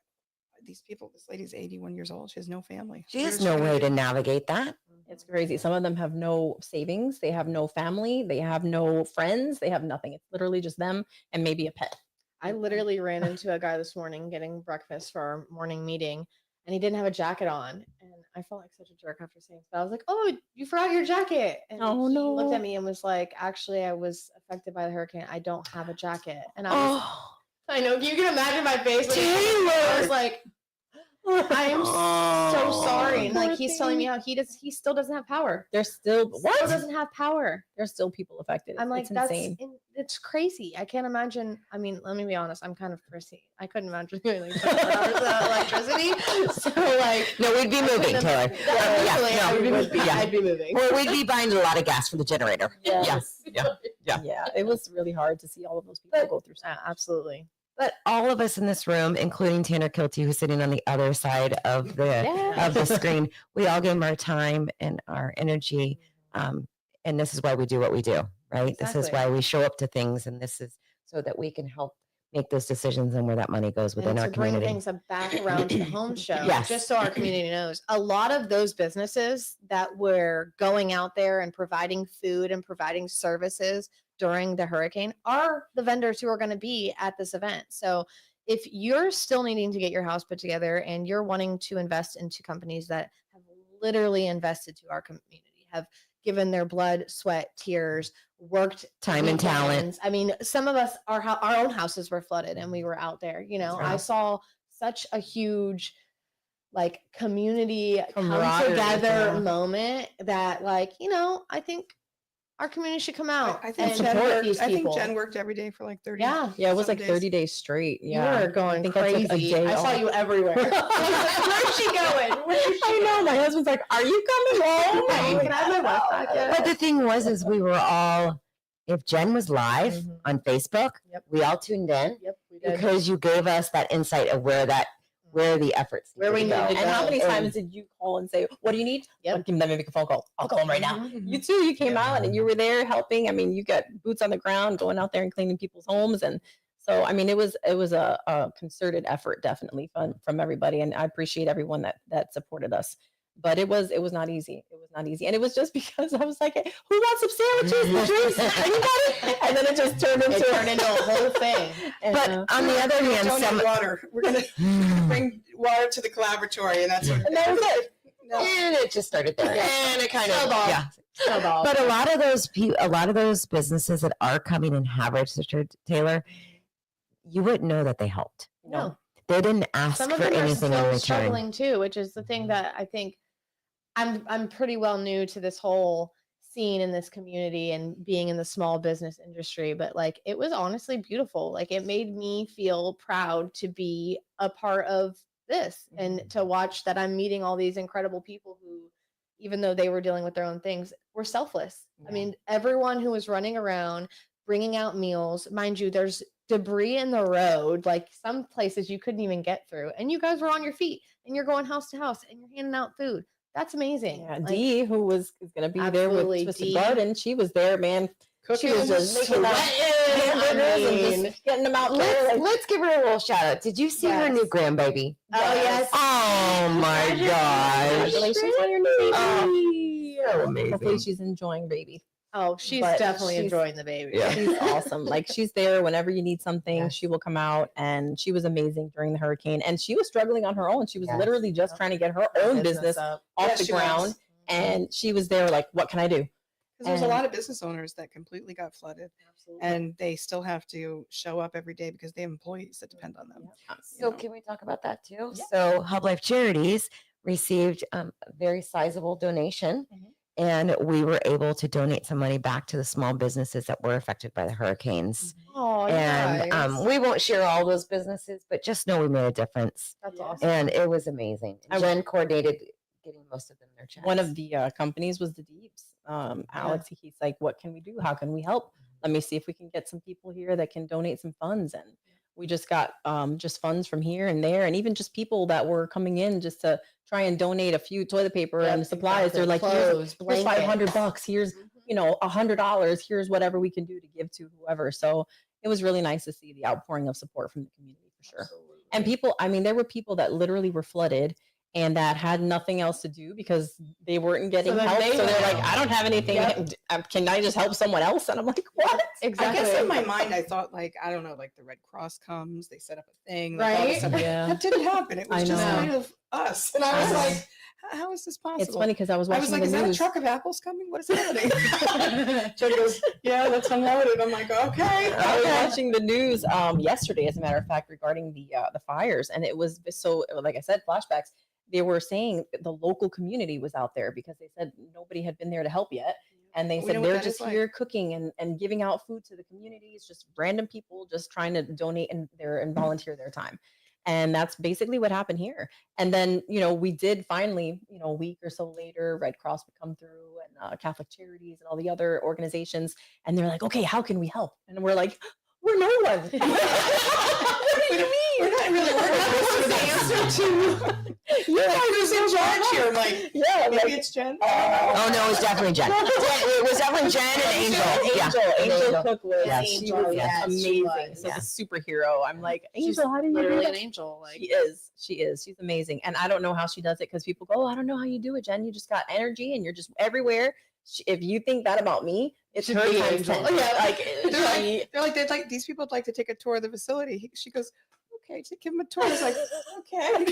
Speaker 5: these people, this lady's 81 years old. She has no family.
Speaker 4: She
Speaker 5: What
Speaker 4: has
Speaker 5: is she
Speaker 4: no
Speaker 5: gonna
Speaker 4: way
Speaker 5: do?
Speaker 4: to navigate that.
Speaker 3: It's crazy. Some of them have no savings. They have no family. They have no friends. They have nothing. It's literally just them and maybe a pet.
Speaker 6: I literally ran into a guy this morning getting breakfast for our morning meeting, and he didn't have a jacket on. And I felt like such a jerk after saying, but I was like, "Oh, you forgot your jacket." And
Speaker 3: Oh,
Speaker 6: he looked
Speaker 3: no.
Speaker 6: at me and was like, "Actually, I was affected by the hurricane. I don't have a jacket." And I was,
Speaker 4: Oh,
Speaker 6: I know you can imagine my face. When I was like, I am so sorry. And like he's telling me how he still doesn't have power.
Speaker 3: There's still
Speaker 6: Still doesn't have power.
Speaker 3: There's still people affected.
Speaker 6: I'm like,
Speaker 3: it's
Speaker 6: that's
Speaker 3: insane.
Speaker 6: it's crazy. I can't imagine. I mean, let me be honest. I'm kind of prissy. I couldn't imagine doing like 24 hours without electricity. So like,
Speaker 4: no, we'd be moving, Taylor.
Speaker 6: Absolutely,
Speaker 4: no,
Speaker 6: I'd be moving.
Speaker 4: Or we'd be buying a lot of gas for the generator.
Speaker 3: Yes.
Speaker 4: Yeah.
Speaker 3: Yeah, it was really hard to see all of those people go through stuff.
Speaker 6: Absolutely.
Speaker 4: But all of us in this room, including Tanner Kielty, who's sitting on the other side of the screen, we all gave him our time and our energy. And this is why we do what we do, right? This is
Speaker 6: Exactly.
Speaker 4: why we show up to things, and this is so that we can help make those decisions and where that money goes within
Speaker 6: And
Speaker 4: our
Speaker 6: to bring
Speaker 4: community.
Speaker 6: things back around to the home show,
Speaker 4: Yes.
Speaker 6: just so our community knows, a lot of those businesses that were going out there and providing food and providing services during the hurricane are the vendors who are going to be at this event. So if you're still needing to get your house put together and you're wanting to invest into companies that have literally invested to our community, have given their blood, sweat, tears, worked
Speaker 4: Time and talent.
Speaker 6: weekends. I mean, some of us, our own houses were flooded and we were out there. You know,
Speaker 4: That's right.
Speaker 6: I saw such a huge like community come
Speaker 3: Camaraderie,
Speaker 6: together
Speaker 3: yeah.
Speaker 6: moment that like, you know, I think our community should come out
Speaker 5: I think
Speaker 6: and
Speaker 5: Jen
Speaker 6: support
Speaker 5: worked,
Speaker 6: these
Speaker 5: I think
Speaker 6: people.
Speaker 5: Jen worked every day for like 30.
Speaker 6: Yeah.
Speaker 3: Yeah, it was
Speaker 5: some
Speaker 3: like
Speaker 5: days.
Speaker 3: 30 days straight. Yeah.
Speaker 6: You were going
Speaker 3: I think I took a
Speaker 6: crazy.
Speaker 3: day
Speaker 6: I saw
Speaker 3: off.
Speaker 6: you everywhere. Where's she going? Where's she
Speaker 3: I know. My husband's like, "Are you coming home?"
Speaker 6: Right,
Speaker 3: I'm like,
Speaker 6: can I have my wife back yet?
Speaker 4: But the thing was, is we were all, if Jen was live
Speaker 6: Mhm.
Speaker 4: on Facebook,
Speaker 6: Yep.
Speaker 4: we all tuned in
Speaker 6: Yep, we did.
Speaker 4: because you gave us that insight of where the efforts
Speaker 6: Where we
Speaker 4: needed to
Speaker 6: needed
Speaker 4: go.
Speaker 6: to
Speaker 3: And how many
Speaker 4: And-
Speaker 3: times did you call and say, "What do you need?"
Speaker 6: Yep.
Speaker 3: Like, let me make a phone call. I'll call him right now.
Speaker 6: Mhm.
Speaker 3: You too. You came out and you were there helping. I mean, you got boots on the ground, going out there and cleaning people's homes, and so I mean, it was a concerted effort, definitely from everybody, and I appreciate everyone that supported us. But it was not easy. It was not easy, and it was just because I was like, "Hey, who wants some sandwiches, some drinks, anybody?" And then it just turned into
Speaker 6: It turned into a whole thing.
Speaker 3: And,
Speaker 4: But on the other hand,
Speaker 5: Donate water. We're going to bring water to the collaboratory, and that's what.
Speaker 3: and that was it.
Speaker 5: No.
Speaker 4: and it just started there, and it kind of
Speaker 6: Snowball.
Speaker 4: yeah.
Speaker 6: Snowball.
Speaker 4: But a lot of those businesses that are coming and have registered, Taylor, you wouldn't know that they helped.
Speaker 6: No.
Speaker 4: They didn't ask
Speaker 6: Some of
Speaker 4: for
Speaker 6: them are
Speaker 4: anything in
Speaker 6: still
Speaker 4: return.
Speaker 6: struggling too, which is the thing that I think I'm pretty well new to this whole scene in this community and being in the small business industry, but like it was honestly beautiful. Like it made me feel proud to be a part of this and to watch that I'm meeting all these incredible people who, even though they were dealing with their own things, were selfless. I mean, everyone who was running around bringing out meals, mind you, there's debris in the road, like some places you couldn't even get through, and you guys were on your feet and you're going house to house and you're handing out food. That's amazing.
Speaker 3: Yeah,
Speaker 6: Like,
Speaker 3: Dee, who is going to be there with
Speaker 6: Absolutely,
Speaker 3: Twisted
Speaker 6: Dee.
Speaker 3: Garden, she was there, man. She was just making that hamburgers and just getting them out there.
Speaker 4: Let's,
Speaker 3: Like,
Speaker 4: let's give her a little shout out. Did you see her new
Speaker 6: Yes.
Speaker 4: grandbaby?
Speaker 6: Oh, yes.
Speaker 4: Oh my gosh.
Speaker 3: congratulations on your new baby.
Speaker 4: So
Speaker 3: Hopefully
Speaker 4: amazing.
Speaker 3: she's enjoying baby.
Speaker 6: Oh, she's
Speaker 3: But
Speaker 6: definitely
Speaker 3: she's-
Speaker 6: enjoying the baby.
Speaker 4: Yeah.
Speaker 3: She's awesome. Like she's there whenever you need something.
Speaker 4: Yes.
Speaker 3: She will come out, and she was amazing during the hurricane. And she was struggling on her own. She was
Speaker 4: Yes.
Speaker 3: literally just trying to get her own business
Speaker 6: up.
Speaker 3: off
Speaker 5: Yeah,
Speaker 3: the
Speaker 5: she was.
Speaker 3: ground. And she was there like, what can I do?
Speaker 5: Because there's a
Speaker 3: And-
Speaker 5: lot of business owners that completely got flooded,
Speaker 6: Absolutely.
Speaker 5: and they still have to show up every day because they have employees that depend on them.
Speaker 4: So can we talk about that too? So Hub Life Charities received a very sizable donation, and we were able to donate some money back to the small businesses that were affected by the hurricanes.
Speaker 6: Oh,
Speaker 4: And we won't share all those businesses, but just know we made a difference.
Speaker 6: that's awesome.
Speaker 4: And it was amazing. Jen coordinated getting most of them their checks.
Speaker 3: One of the companies was the Deeps. Alex, he's like, what can we do? How can we help? Let me see if we can get some people here that can donate some funds. And we just got just funds from here and there, and even just people that were coming in just to try and donate a few toilet paper and supplies. They're like, here's $500. Here's, $100. Here's whatever we can do to give to whoever. So it was really nice to see the outpouring of support from the community for sure. And people, I mean, there were people that literally were flooded and that had nothing else to do because they weren't getting
Speaker 6: then
Speaker 3: help.
Speaker 6: they
Speaker 3: So they're
Speaker 6: went
Speaker 3: like,
Speaker 6: out.
Speaker 3: I don't have anything. Can I just help someone else? And I'm like, what?
Speaker 6: Exactly.
Speaker 5: I guess in my mind, I thought like, I don't know, like the Red Cross comes, they set up a thing. like, all this
Speaker 6: Right?
Speaker 5: stuff.
Speaker 3: Yeah.
Speaker 5: That didn't happen. It was
Speaker 3: I
Speaker 5: just
Speaker 3: know.
Speaker 5: kind of us. And I was
Speaker 3: I know.
Speaker 5: like, how is this possible?
Speaker 3: It's funny because I was
Speaker 5: I
Speaker 3: watching
Speaker 5: was like,
Speaker 3: the
Speaker 5: is that a
Speaker 3: news.
Speaker 5: truck of apples coming? What is happening? Jody goes, yeah, that's unloaded. I'm like, okay.
Speaker 3: I was watching the news yesterday, as a matter of fact, regarding the fires, and it was so, like I said, flashbacks. They were saying the local community was out there because they said nobody had been there to help yet, and they
Speaker 5: We
Speaker 3: said
Speaker 5: know what
Speaker 3: they're
Speaker 5: that
Speaker 3: just
Speaker 5: is like.
Speaker 3: here cooking and giving out food to the communities, just random people just trying to donate and volunteer their time. And that's basically what happened here. And then, we did finally, a week or so later, Red Cross would come through and Catholic Charities and all the other organizations. And they're like, okay, how can we help? And we're like, we're no one. What do you mean?
Speaker 5: We're not really working with the answer to.
Speaker 3: Yeah,
Speaker 5: Who's in charge here? I'm like,
Speaker 3: yeah,
Speaker 5: maybe
Speaker 3: like,
Speaker 5: it's Jen.
Speaker 4: Oh no, it was definitely Jen. It was definitely Jen and Angel.
Speaker 3: Angel Cook was,
Speaker 4: Yes.
Speaker 3: she was
Speaker 6: Yes, she
Speaker 3: amazing.
Speaker 6: was.
Speaker 3: So
Speaker 4: Yeah.
Speaker 3: the superhero. I'm like,
Speaker 6: She's
Speaker 3: Angel, how do you do
Speaker 6: literally
Speaker 3: that?
Speaker 6: an angel. Like,
Speaker 3: She is. She's amazing. And I don't know how she does it because people go, oh, I don't know how you do it, Jen. You just got energy and you're just everywhere. If you think that about me, it's
Speaker 6: Should
Speaker 3: her
Speaker 6: be
Speaker 3: times
Speaker 6: Angel.
Speaker 3: 10.
Speaker 5: Oh, yeah.
Speaker 3: Like,
Speaker 5: They're like these people would like to take a tour of the facility. She goes, okay, to give him a tour. I was like, okay.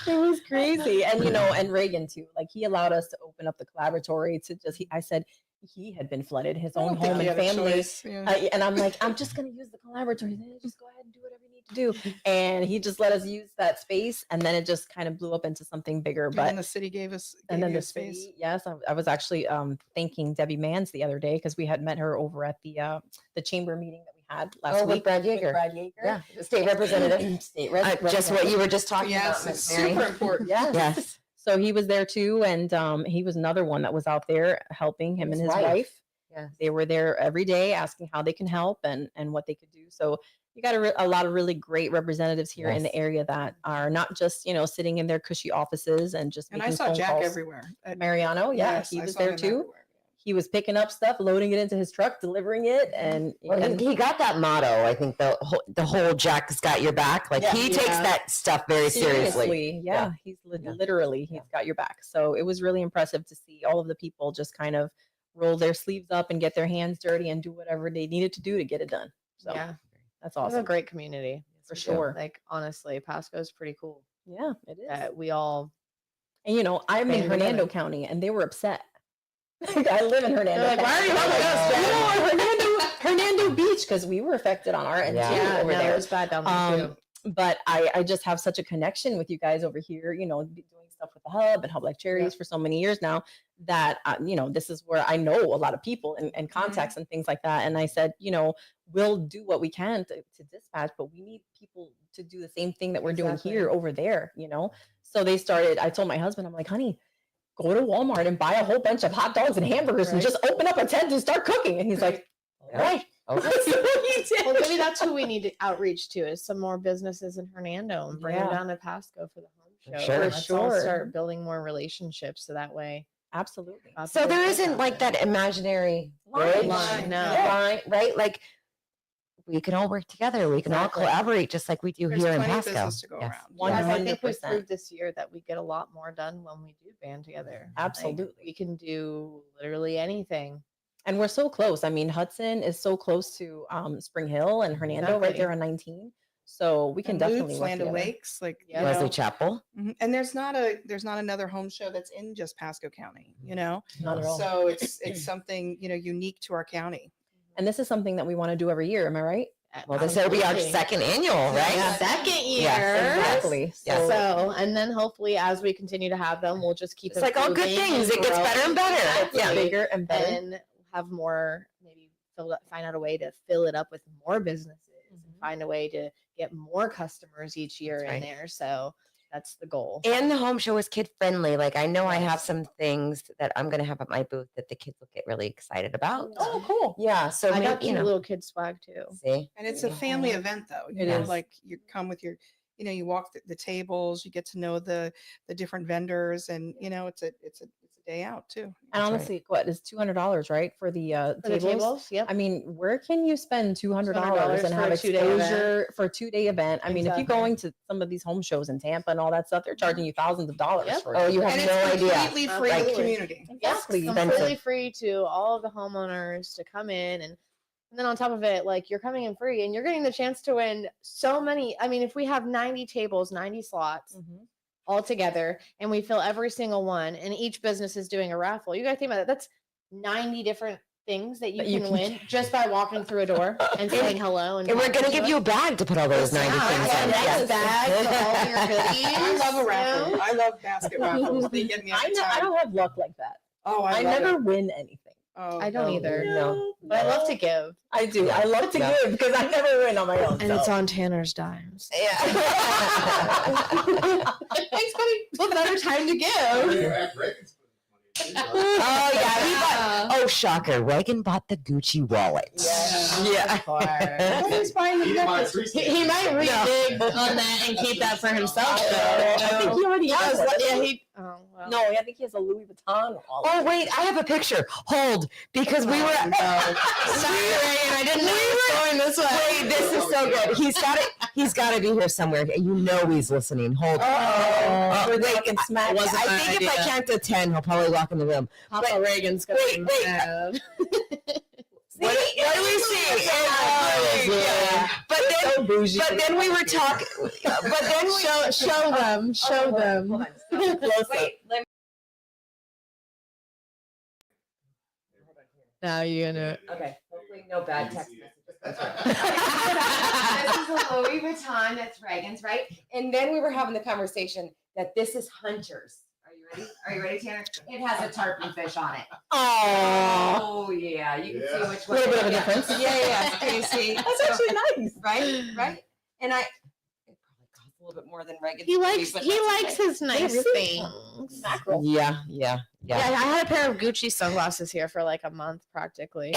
Speaker 3: it was crazy. And and Reagan too. Like he allowed us to open up the collaboratory to just I said he had been flooded, his
Speaker 5: I
Speaker 3: own
Speaker 5: don't think
Speaker 3: home
Speaker 5: he
Speaker 3: and
Speaker 5: had a
Speaker 3: family.
Speaker 5: choice. Yeah.
Speaker 3: And I'm like, I'm just gonna use the collaboratory. Then just go ahead and do whatever you need to do. And he just let us use that space, and then it just kind of blew up into something bigger.
Speaker 5: And
Speaker 3: But
Speaker 5: then the city gave us
Speaker 3: and then
Speaker 5: you
Speaker 3: the
Speaker 5: space.
Speaker 3: city, yes, I was actually thanking Debbie Mans the other day because we had met her over at the chamber meeting that we had last
Speaker 4: Oh, with
Speaker 3: week
Speaker 4: Brad Yeager.
Speaker 3: Brad Yeager.
Speaker 4: Yeah, the state representative.
Speaker 3: State
Speaker 4: Just what you were just talking
Speaker 5: Yes,
Speaker 4: about,
Speaker 5: it's
Speaker 4: Miss Mary.
Speaker 5: super important.
Speaker 3: Yes.
Speaker 4: Yes.
Speaker 3: So he was there too, and he was another one that was out there helping him and his wife.
Speaker 4: Yes.
Speaker 3: They were there every day asking how they can help and what they could do. So you got a lot of really great representatives here in the
Speaker 4: Yes.
Speaker 3: area that are not just sitting in their cushy offices and just
Speaker 5: And I
Speaker 3: making
Speaker 5: saw
Speaker 3: phone
Speaker 5: Jack
Speaker 3: calls.
Speaker 5: everywhere.
Speaker 3: Mariano, yeah,
Speaker 5: Yes,
Speaker 3: he
Speaker 5: I
Speaker 3: was
Speaker 5: saw
Speaker 3: there
Speaker 5: him
Speaker 3: too.
Speaker 5: everywhere.
Speaker 3: He was picking up stuff, loading it into his truck, delivering it, and
Speaker 4: Well, he got that motto. I think the whole Jack's got your back. Like he takes
Speaker 6: Yeah.
Speaker 4: that stuff very seriously.
Speaker 3: seriously, yeah, he's literally he's got your back. So it was really impressive to see all of the people just kind of roll their sleeves up and get their hands dirty and do whatever they needed to do to get it done. So
Speaker 6: yeah,
Speaker 3: that's
Speaker 6: it's a
Speaker 3: awesome
Speaker 6: great community
Speaker 3: for sure.
Speaker 6: Like honestly, Pasco's pretty cool.
Speaker 3: Yeah, it is.
Speaker 6: That we all.
Speaker 3: And I'm in
Speaker 6: band
Speaker 3: Hernando
Speaker 6: together.
Speaker 3: County, and they were upset. I live in Hernando.
Speaker 6: They're like, why are you
Speaker 3: County.
Speaker 6: helping us,
Speaker 3: No, Hernando Beach, because we were affected on our end
Speaker 4: Yeah.
Speaker 3: too
Speaker 6: Yeah,
Speaker 3: over
Speaker 6: no,
Speaker 3: there.
Speaker 6: it was bad down there too.
Speaker 3: But I just have such a connection with you guys over here, doing stuff with the Hub and Hub Life Charities for so many years now that, this is where I know a lot of people and contacts and things like that. And I said, we'll do what we can to dispatch, but we need people to do the same thing that we're doing here over there, So I told my husband, I'm like, honey, go to Walmart and buy a whole bunch of hot dogs and hamburgers and
Speaker 6: Right.
Speaker 3: just open up a tent and start cooking. And he's like, all right.
Speaker 4: Okay.
Speaker 3: So he did.
Speaker 6: Well, maybe that's who we need to outreach to is some more businesses in Hernando and bring them
Speaker 3: Yeah.
Speaker 6: down to Pasco for the home
Speaker 4: For
Speaker 6: show.
Speaker 4: sure.
Speaker 6: Let's all
Speaker 3: Sure.
Speaker 6: start building more relationships so that way.
Speaker 3: Absolutely.
Speaker 4: So there
Speaker 6: people
Speaker 4: isn't like that imaginary
Speaker 3: Line.
Speaker 4: bridge,
Speaker 6: No.
Speaker 4: line, right? Like we can all work together. We can
Speaker 3: Exactly.
Speaker 4: all collaborate just like we do
Speaker 5: There's
Speaker 4: here in
Speaker 5: plenty of
Speaker 4: Pasco.
Speaker 5: business to go
Speaker 4: Yes.
Speaker 5: around.
Speaker 3: One
Speaker 6: Yes, I think we
Speaker 3: 100%.
Speaker 6: proved this year that we get a lot more done when we do band together. Like,
Speaker 3: Absolutely.
Speaker 6: we can do literally anything.
Speaker 3: And we're so close. I mean, Hudson is so close to Spring Hill and Hernando right there
Speaker 6: Exactly.
Speaker 3: on 19. So we can
Speaker 5: And
Speaker 3: definitely
Speaker 5: Lutz,
Speaker 3: work
Speaker 5: Land
Speaker 3: together.
Speaker 5: O'Lakes, like
Speaker 6: Yeah.
Speaker 5: you know,
Speaker 4: Leslie Chapel.
Speaker 5: and there's not another home show that's in just Pasco County, you know.
Speaker 3: Not at all.
Speaker 5: So it's something, you know, unique to our county.
Speaker 3: And this is something that we want to do every year. Am I right?
Speaker 4: Well, this will be our
Speaker 6: Absolutely.
Speaker 4: second annual, right?
Speaker 3: Yeah.
Speaker 6: Second year.
Speaker 4: Yes,
Speaker 3: Exactly.
Speaker 4: Yes.
Speaker 6: So, and then hopefully as we continue to have them, we'll just keep
Speaker 4: It's like all good
Speaker 6: improving
Speaker 4: things.
Speaker 6: and
Speaker 4: It gets better and
Speaker 6: growing.
Speaker 4: better.
Speaker 3: Yeah.
Speaker 4: Yeah.
Speaker 3: Bigger and better.
Speaker 6: And have more, maybe find out a way to fill it up with more businesses and find a way to get more customers each year
Speaker 4: That's
Speaker 6: in
Speaker 4: right.
Speaker 6: there. So that's the goal.
Speaker 4: And the home show is kid friendly. Like I know I have some things that I'm going to have at my booth that the kids will get really excited about.
Speaker 3: Oh, cool.
Speaker 4: Yeah. So
Speaker 6: I got
Speaker 4: maybe,
Speaker 6: cute little kid swag too.
Speaker 4: see.
Speaker 5: And it's a family event though. You
Speaker 3: It
Speaker 5: know,
Speaker 3: is.
Speaker 5: like you come with your, you know, you walk the tables, you get to know the different vendors, and you know, it's a day out too.
Speaker 3: And
Speaker 4: That's right.
Speaker 3: honestly, what is $200, right? For the
Speaker 6: For the
Speaker 3: tables?
Speaker 6: tables, yep.
Speaker 3: I mean, where can you spend $200
Speaker 6: $200
Speaker 3: and
Speaker 6: for
Speaker 3: have
Speaker 6: a 2-day event.
Speaker 3: exposure for a 2-day event? I mean, if you're
Speaker 6: Exactly.
Speaker 3: going to some of these home shows in Tampa and all that stuff, they're charging you thousands of dollars
Speaker 6: Yep.
Speaker 3: for
Speaker 4: Oh,
Speaker 3: it.
Speaker 4: you have
Speaker 5: And
Speaker 4: no
Speaker 5: it's
Speaker 4: idea.
Speaker 5: completely free to the
Speaker 6: Absolutely.
Speaker 5: community.
Speaker 3: Exactly.
Speaker 6: Yes,
Speaker 4: Expensive.
Speaker 6: completely free to all of the homeowners to come in and then on top of it, like you're coming in free and you're getting the chance to win so many. I mean, if we have 90 tables, 90 slots
Speaker 3: Mhm.
Speaker 6: all together and we fill every single one and each business is doing a raffle, you got to think about it. That's 90 different things that you can win just by walking through a door and saying hello.
Speaker 4: And we're going to give you a bag to put all those 90
Speaker 6: Yeah,
Speaker 4: things
Speaker 6: yeah,
Speaker 4: in.
Speaker 6: that's
Speaker 4: Yes.
Speaker 6: a bag for all your goodies.
Speaker 5: I love a
Speaker 6: you
Speaker 5: raffle.
Speaker 6: know?
Speaker 5: I love basket raffles. They get me every
Speaker 3: I
Speaker 5: time.
Speaker 3: don't have luck like that.
Speaker 5: Oh, I
Speaker 3: I
Speaker 5: love
Speaker 3: never
Speaker 5: it.
Speaker 3: win anything.
Speaker 5: Oh,
Speaker 6: I don't
Speaker 4: No,
Speaker 6: either.
Speaker 4: No.
Speaker 6: But I love to give.
Speaker 3: I do. I love to
Speaker 4: No.
Speaker 3: give because I never win on my own.
Speaker 6: And it's on Tanner's dimes.
Speaker 4: Yeah.
Speaker 6: Thanks, buddy. What better time to give?
Speaker 4: Oh yeah, he bought. Oh shocker! Reagan bought the Gucci wallet. Yeah.
Speaker 5: Always buying the necklace.
Speaker 6: He might re-dig on that and keep that for himself, though.
Speaker 3: I think he already has one.
Speaker 6: Yeah, he. Oh, well.
Speaker 3: No, I think he has a Louis Vuitton wallet.
Speaker 4: Oh wait, I have a picture. Hold, because we were.
Speaker 6: Sorry, Reagan, I didn't know it was going this way.
Speaker 4: Wait, this is so good. He's got it. He's got to be here somewhere. You know he's listening. Hold.
Speaker 3: Where they
Speaker 4: wait,
Speaker 3: can smack
Speaker 4: I
Speaker 3: it.
Speaker 4: think if I count to 10, he'll probably walk in the room.
Speaker 6: Papa Reagan's gonna
Speaker 4: wait,
Speaker 6: be
Speaker 4: wait.
Speaker 6: mad.
Speaker 4: What do we see? Yeah. But then,
Speaker 3: So bougie.
Speaker 4: but then we were talking. But then we
Speaker 6: Show them. Show them.
Speaker 3: Hold on. Close up.
Speaker 4: Wait, let me.
Speaker 6: Now you're gonna.
Speaker 4: Okay. Hopefully, no bad text messages.
Speaker 7: This is a Louis Vuitton. That's Reagan's, right?
Speaker 4: And then we were having the conversation that this is Hunter's.
Speaker 7: Are you ready? Are you ready, Tanner? It has a tarpon fish on it.
Speaker 4: Oh,
Speaker 7: Oh yeah, you can see which
Speaker 3: A
Speaker 7: one.
Speaker 3: little bit of a
Speaker 7: Yeah.
Speaker 3: difference.
Speaker 7: Yeah. Can you see?
Speaker 3: That's actually nice.
Speaker 7: Right.
Speaker 4: and it probably costs a little bit more than Reagan's.
Speaker 6: He likes.
Speaker 4: but
Speaker 6: He
Speaker 4: that's
Speaker 6: likes
Speaker 4: okay.
Speaker 6: his nice
Speaker 3: really?
Speaker 6: things.
Speaker 3: Mackerel.
Speaker 4: Yeah.
Speaker 6: Yeah, I had a pair of Gucci sunglasses here for like a month practically.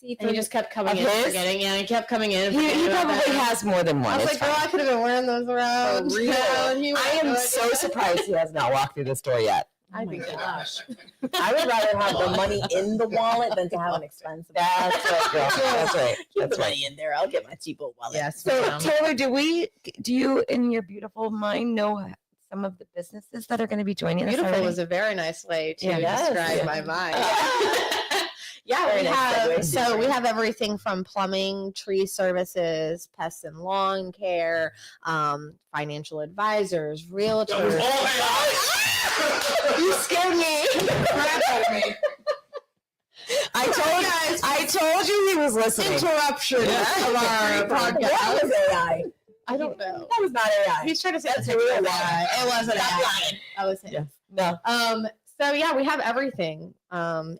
Speaker 3: See,
Speaker 6: And he just kept coming
Speaker 4: Of
Speaker 6: in and
Speaker 4: his?
Speaker 6: forgetting. Yeah, he kept coming in. And
Speaker 4: he
Speaker 6: forgetting about
Speaker 4: probably
Speaker 6: them.
Speaker 4: has more than one.
Speaker 6: I was
Speaker 4: It's
Speaker 6: like, girl,
Speaker 4: fine.
Speaker 6: I could have been wearing those around.
Speaker 3: For real?
Speaker 6: Yeah, and he
Speaker 4: I am
Speaker 6: went,
Speaker 4: so surprised he has not walked through the store yet.
Speaker 3: I think gosh. I would rather have the money in the wallet than to have an expensive.
Speaker 4: That's right, girl. That's right.
Speaker 3: Keep
Speaker 4: That's
Speaker 3: the
Speaker 4: right.
Speaker 3: money in there. I'll get my cheapo wallet.
Speaker 6: Yes.
Speaker 4: So
Speaker 6: ma'am.
Speaker 4: Taylor, do you in your beautiful mind know some of the businesses that are going to be joining us?
Speaker 6: Beautiful
Speaker 4: already?
Speaker 6: was a very nice way to
Speaker 4: Yeah.
Speaker 3: Yes.
Speaker 6: describe
Speaker 3: Yeah.
Speaker 6: my mind. Yeah,
Speaker 3: Very
Speaker 6: we
Speaker 3: nice
Speaker 6: have
Speaker 3: segue.
Speaker 6: so we have everything from plumbing, tree services, pest and lawn care, financial advisors, realtors.
Speaker 4: You scared me. I told you he was listening.
Speaker 6: Interruption of our
Speaker 3: That
Speaker 6: podcast.
Speaker 3: was AI.
Speaker 6: I don't know.
Speaker 3: That was not AI.
Speaker 6: He's trying to say
Speaker 3: That's
Speaker 6: it's
Speaker 3: a real
Speaker 6: AI. It wasn't
Speaker 3: Stop
Speaker 6: AI.
Speaker 3: lying.
Speaker 6: That was him.
Speaker 4: No.
Speaker 6: So yeah, we have everything.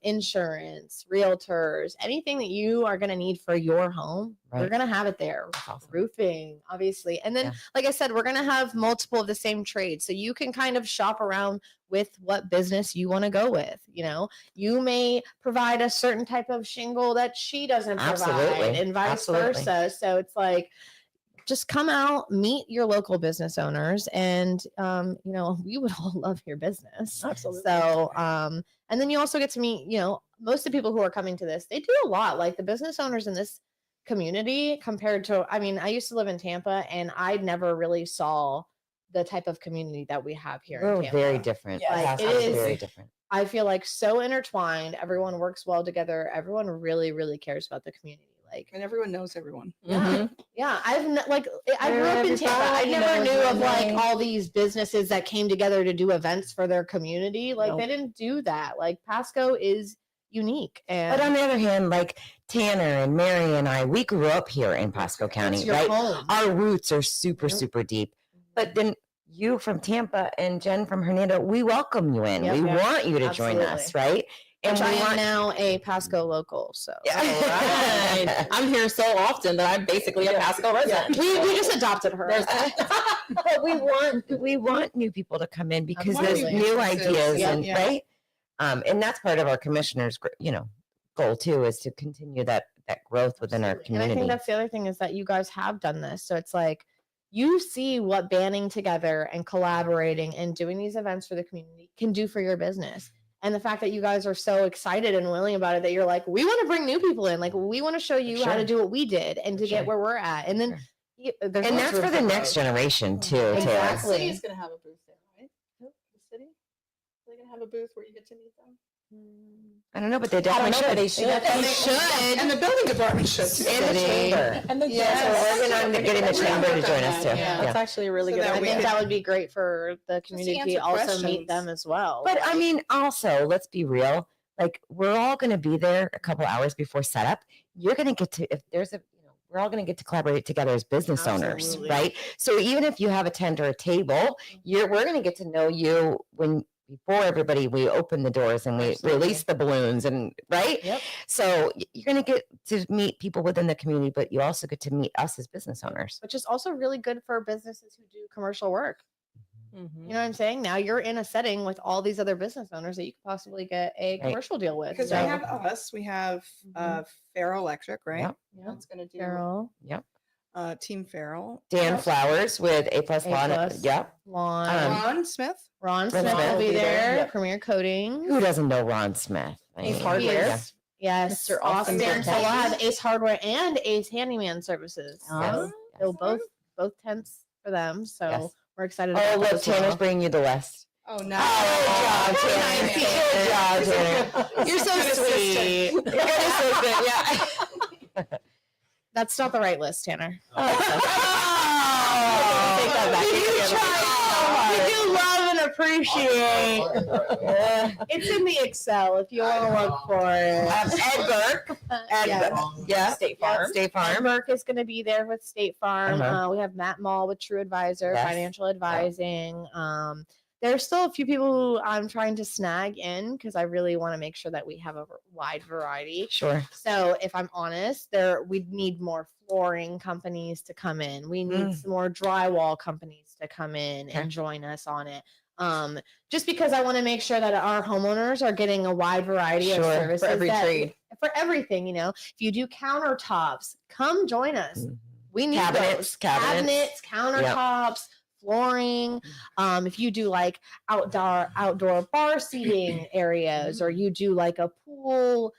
Speaker 6: Insurance, realtors, anything that you are gonna need for your home, we're
Speaker 4: Right.
Speaker 6: gonna have it there.
Speaker 4: Awesome.
Speaker 6: Roofing, obviously. And then,
Speaker 4: Yeah.
Speaker 6: like I said, we're gonna have multiple of the same trades. So you can kind of shop around with what business you want to go with. You know, you may provide a certain type of shingle that she doesn't provide,
Speaker 4: Absolutely.
Speaker 6: and vice
Speaker 4: Absolutely.
Speaker 6: versa. So it's like just come out, meet your local business owners, and we would all love your business.
Speaker 3: Absolutely.
Speaker 6: So, and then you also get to meet, most of the people who are coming to this, they do a lot. Like the business owners in this community compared to, I mean, I used to live in Tampa, and I never really saw the type of community that we have here in
Speaker 4: We're
Speaker 6: Tampa.
Speaker 4: very different.
Speaker 3: Yeah,
Speaker 6: Like,
Speaker 4: Pasco's
Speaker 6: it is-
Speaker 4: very different.
Speaker 6: I feel like so intertwined. Everyone works well together. Everyone really, really cares about the community. Like,
Speaker 5: And everyone knows everyone.
Speaker 3: Mhm.
Speaker 6: yeah, I grew up in Tampa. I
Speaker 3: Everybody
Speaker 6: never
Speaker 3: knows
Speaker 6: knew
Speaker 3: your
Speaker 6: of like
Speaker 3: name.
Speaker 6: all these businesses that came together to do events for their community. Like
Speaker 3: Nope.
Speaker 6: they didn't do that. Like Pasco is unique. And
Speaker 4: But on the other hand, like Tanner and Mary and I, we grew up here in Pasco County,
Speaker 6: it's your
Speaker 4: right?
Speaker 6: home.
Speaker 4: Our roots are super,
Speaker 6: Yep.
Speaker 4: super deep. But then you from Tampa and Jen from Hernando, we welcome you in.
Speaker 6: Yep.
Speaker 4: We
Speaker 6: Yeah.
Speaker 4: want you to join us,
Speaker 6: Absolutely.
Speaker 4: right? And
Speaker 6: Which I
Speaker 4: we
Speaker 6: am
Speaker 4: want
Speaker 6: now a Pasco local. So
Speaker 3: Right. I'm here so often that I'm basically a Pasco resident.
Speaker 6: we just adopted her.
Speaker 3: There's
Speaker 4: but we want new people to come in because there's
Speaker 6: Absolutely.
Speaker 4: new ideas
Speaker 5: Yeah.
Speaker 4: and
Speaker 5: Yeah.
Speaker 4: right. And that's part of our commissioner's, goal too, is to continue that growth within our
Speaker 6: Absolutely. And I
Speaker 4: community.
Speaker 6: think that's the other thing is that you guys have done this. So it's like you see what banding together and collaborating and doing these events for the community can do for your business. And the fact that you guys are so excited and willing about it that you're like, we want to bring new people in. Like, we want to show you how to
Speaker 4: Sure.
Speaker 6: do what we did and to
Speaker 4: Sure.
Speaker 6: get where we're at. And then there's
Speaker 4: And
Speaker 6: lots
Speaker 4: that's
Speaker 6: of
Speaker 4: for the
Speaker 6: room
Speaker 4: next
Speaker 6: growth.
Speaker 4: generation too, Taylor.
Speaker 6: Exactly.
Speaker 5: The city's going to have a booth there, right? The city? Are they going to have a booth where you get to meet them?
Speaker 4: I don't know, but they
Speaker 3: I don't
Speaker 4: definitely
Speaker 3: know,
Speaker 4: should.
Speaker 3: but they should.
Speaker 6: They should.
Speaker 5: And the building department should too.
Speaker 4: And the chamber.
Speaker 3: And the
Speaker 5: Yes.
Speaker 4: So we're working on getting the chamber to join us too.
Speaker 5: Yeah.
Speaker 3: That's actually a really
Speaker 5: So
Speaker 3: good
Speaker 5: that
Speaker 6: I
Speaker 5: we
Speaker 6: think
Speaker 3: idea.
Speaker 6: that would be great for the community
Speaker 5: answer
Speaker 6: to also
Speaker 5: questions.
Speaker 6: meet them as well.
Speaker 4: But I mean, also, let's be real. Like, we're all going to be there a couple hours before setup. You're going to get to, if there's we're all going to get to collaborate together as business owners,
Speaker 6: Absolutely.
Speaker 4: right? So even if you have a tent or a table, we're going to get to know you before everybody, we open the doors and we
Speaker 6: Absolutely.
Speaker 4: release the balloons and right.
Speaker 6: Yep.
Speaker 4: So you're going to get to meet people within the community, but you also get to meet us as business owners.
Speaker 6: which is also really good for businesses who do commercial work.
Speaker 3: Mhm.
Speaker 6: You know what I'm saying? Now you're in a setting with all these other business owners that you could possibly get a
Speaker 4: Right.
Speaker 6: commercial deal with.
Speaker 5: Because
Speaker 6: So,
Speaker 5: we have us, we have Farrell Electric, right?
Speaker 4: Yep.
Speaker 6: yeah,
Speaker 5: That's going to do
Speaker 6: Carol,
Speaker 5: Team Farrell.
Speaker 4: Dan Flowers with A+ Lawn.
Speaker 6: A+.
Speaker 4: Yep.
Speaker 6: Lon,
Speaker 5: Ron Smith.
Speaker 6: Ron
Speaker 4: Ron
Speaker 6: Smith
Speaker 4: Smith
Speaker 6: will
Speaker 4: will
Speaker 6: be
Speaker 4: be there.
Speaker 6: there.
Speaker 3: Yep.
Speaker 6: Premier Coating.
Speaker 4: Who doesn't know Ron Smith? I
Speaker 3: Ace
Speaker 4: mean,
Speaker 3: Hardware.
Speaker 4: yeah.
Speaker 6: Yes,
Speaker 3: Mr. Austin
Speaker 6: Austin. So
Speaker 3: Burkett.
Speaker 6: we'll have Ace Hardware and Ace Handyman Services.
Speaker 3: Oh.
Speaker 6: So both tents for them. So
Speaker 4: Yes.
Speaker 6: we're excited.
Speaker 4: Oh,
Speaker 6: about
Speaker 4: look,
Speaker 6: that as
Speaker 4: Tanner's
Speaker 6: well.
Speaker 4: bringing you the list.
Speaker 5: Oh, no.
Speaker 4: Good job, Tanner. Good job, Tanner.
Speaker 6: You're so sweet.
Speaker 4: You're good assistant, yeah.
Speaker 6: That's not the right list, Tanner.
Speaker 4: Oh. Take that back.
Speaker 6: You do love and appreciate. It's in the Excel if you want to look for it.
Speaker 4: Ed Burke. Ed
Speaker 6: Yeah.
Speaker 4: Burke. Yeah.
Speaker 3: State Farm.
Speaker 4: State
Speaker 6: Farm.
Speaker 4: Farm.
Speaker 6: Merck is going to be there with State Farm.
Speaker 4: Uh-huh.
Speaker 6: We have Matt Mall with True Advisor,
Speaker 4: Yes.
Speaker 6: financial advising. There's still a few people who I'm trying to snag in because I really want to make sure that we have a wide variety.
Speaker 4: Sure.
Speaker 6: So if I'm honest, we need more flooring companies to come in. We need some more drywall companies to come in
Speaker 4: Okay.
Speaker 6: and join us on it. Just because I want to make sure that our homeowners are getting a wide variety of
Speaker 4: Sure, for
Speaker 6: services
Speaker 3: every trade.
Speaker 6: for everything. If you do countertops, come join us. We need
Speaker 4: Cabinets,
Speaker 6: those. Cabinets, countertops, flooring. If you do like outdoor bar seating areas, or you do like a pool,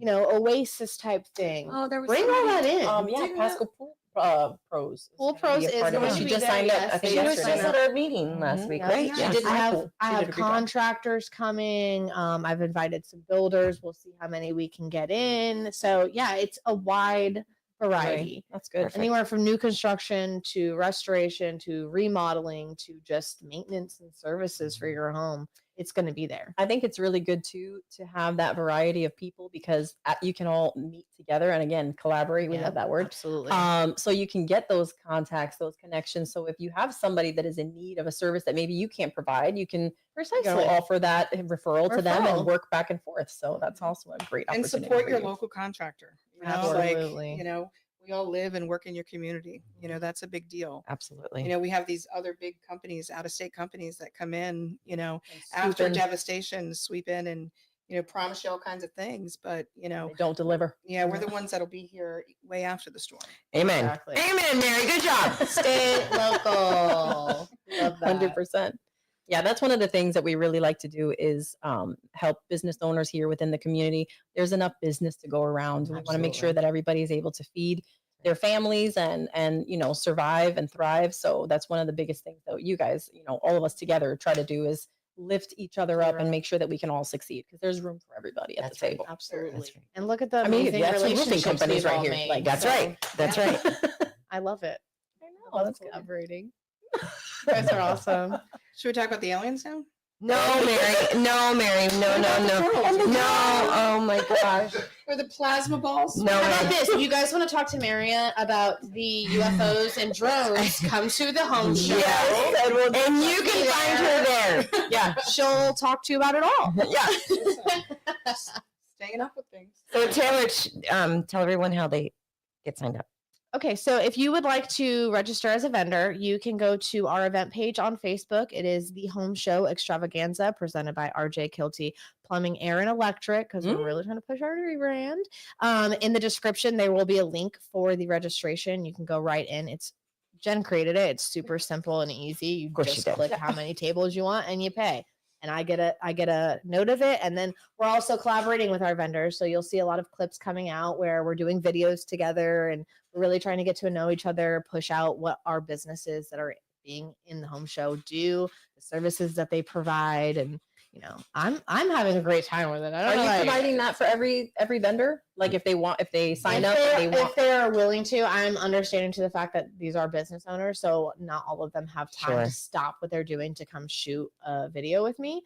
Speaker 6: oasis type thing.
Speaker 4: Oh, there was
Speaker 6: Bring all that in.
Speaker 3: Yeah, Pasco Pool Pros.
Speaker 6: Pool
Speaker 3: gonna
Speaker 6: Pros
Speaker 3: be a
Speaker 6: is
Speaker 3: part of
Speaker 6: going
Speaker 3: it.
Speaker 6: to
Speaker 3: She
Speaker 6: be
Speaker 3: just
Speaker 6: there,
Speaker 3: signed up.
Speaker 6: yes.
Speaker 3: I think
Speaker 6: She was
Speaker 4: She was
Speaker 3: yesterday.
Speaker 4: at our meeting last
Speaker 3: Mhm.
Speaker 4: week,
Speaker 6: Yeah,
Speaker 4: right?
Speaker 6: she
Speaker 4: Yeah.
Speaker 6: did. I have,
Speaker 3: cool.
Speaker 6: I
Speaker 3: She did
Speaker 6: have
Speaker 3: a great job.
Speaker 6: contractors coming. I've invited some builders. We'll see how many we can get in. So yeah, it's a wide variety.
Speaker 3: That's good.
Speaker 4: Perfect.
Speaker 6: Anywhere from new construction to restoration to remodeling to just maintenance and services for your home. It's going to be there.
Speaker 3: I think it's really good too to have that variety of people because you can all meet together and again collaborate. We
Speaker 6: Yeah,
Speaker 3: love that word.
Speaker 6: Absolutely.
Speaker 3: So you can get those contacts, those connections. So if you have somebody that is in need of a service that maybe you can't provide, you can
Speaker 6: Precisely.
Speaker 3: offer that referral to them and
Speaker 6: Referral.
Speaker 3: work back and forth. So that's also a great
Speaker 5: And
Speaker 3: opportunity.
Speaker 5: support
Speaker 3: for
Speaker 5: your
Speaker 3: you.
Speaker 5: local contractor.
Speaker 6: Absolutely.
Speaker 5: We all live and work in your community. That's a big deal.
Speaker 4: Absolutely.
Speaker 5: We have these other big companies, out of state companies that come in,
Speaker 3: And
Speaker 5: after
Speaker 3: swoop in.
Speaker 5: devastation, sweep in promise you all kinds of things, but
Speaker 3: They don't deliver.
Speaker 5: yeah, we're the ones that'll be here way after the storm.
Speaker 4: Amen.
Speaker 6: Exactly.
Speaker 4: Amen, Mary. Good job.
Speaker 6: Stay local. Love that.
Speaker 3: 100%. Yeah, that's one of the things that we really like to do is help business owners here within the community. There's enough business to go around. We want to make sure
Speaker 4: Absolutely.
Speaker 3: that everybody is able to feed their families and survive and thrive. So that's one of the biggest things that you guys, all of us together try to do is lift each other up and make sure that we can all succeed because there's room for everybody at
Speaker 4: That's
Speaker 3: the
Speaker 4: right.
Speaker 3: table.
Speaker 6: Absolutely.
Speaker 4: That's right.
Speaker 6: And look at the
Speaker 3: I mean,
Speaker 6: amazing
Speaker 3: that's some roofing
Speaker 6: relationships
Speaker 3: companies
Speaker 6: we've
Speaker 3: right
Speaker 6: all
Speaker 3: here.
Speaker 6: made.
Speaker 3: Like,
Speaker 4: That's
Speaker 6: So,
Speaker 4: right. That's right.
Speaker 6: I love it.
Speaker 3: I
Speaker 6: I love
Speaker 3: that's cool.
Speaker 6: collaborating. You guys are awesome.
Speaker 5: Should we talk about the aliens now?
Speaker 4: No, Mary. No, Mary. No, no, no. No. Oh my gosh.
Speaker 5: Or the plasma balls?
Speaker 4: No,
Speaker 6: How about
Speaker 4: Mary.
Speaker 6: this? If you guys want to talk to Maria about the UFOs and drones, come to the home show.
Speaker 4: Yes. And you can find her there.
Speaker 3: Yeah.
Speaker 6: She'll talk to you about it all.
Speaker 4: Yeah.
Speaker 5: Staying up with things.
Speaker 4: So Taylor, tell everyone how they get signed up.
Speaker 6: Okay, so if you would like to register as a vendor, you can go to our event page on Facebook. It is the Home Show Extravaganza presented by RJ Kielty Plumbing, Air, and Electric because we're really trying to push our rebrand. In the description, there will be a link for the registration. You can go right in. Jen created it. It's super simple and easy. You
Speaker 4: course she
Speaker 6: just
Speaker 4: did.
Speaker 6: click how many tables you want and you pay. And I get a note of it. And then we're also collaborating with our vendors. So you'll see a lot of clips coming out where we're doing videos together and we're really trying to get to know each other, push out what our businesses that are being in the home show do, the services that they provide. And I'm having a great time with it. I
Speaker 3: Are
Speaker 6: don't know.
Speaker 3: you providing that for every vendor? Like if they sign up and they want.
Speaker 6: If they're willing to, I'm understanding to the fact that these are business owners, so not all of them have time
Speaker 4: Sure.
Speaker 6: to stop what they're doing to come shoot a video with me.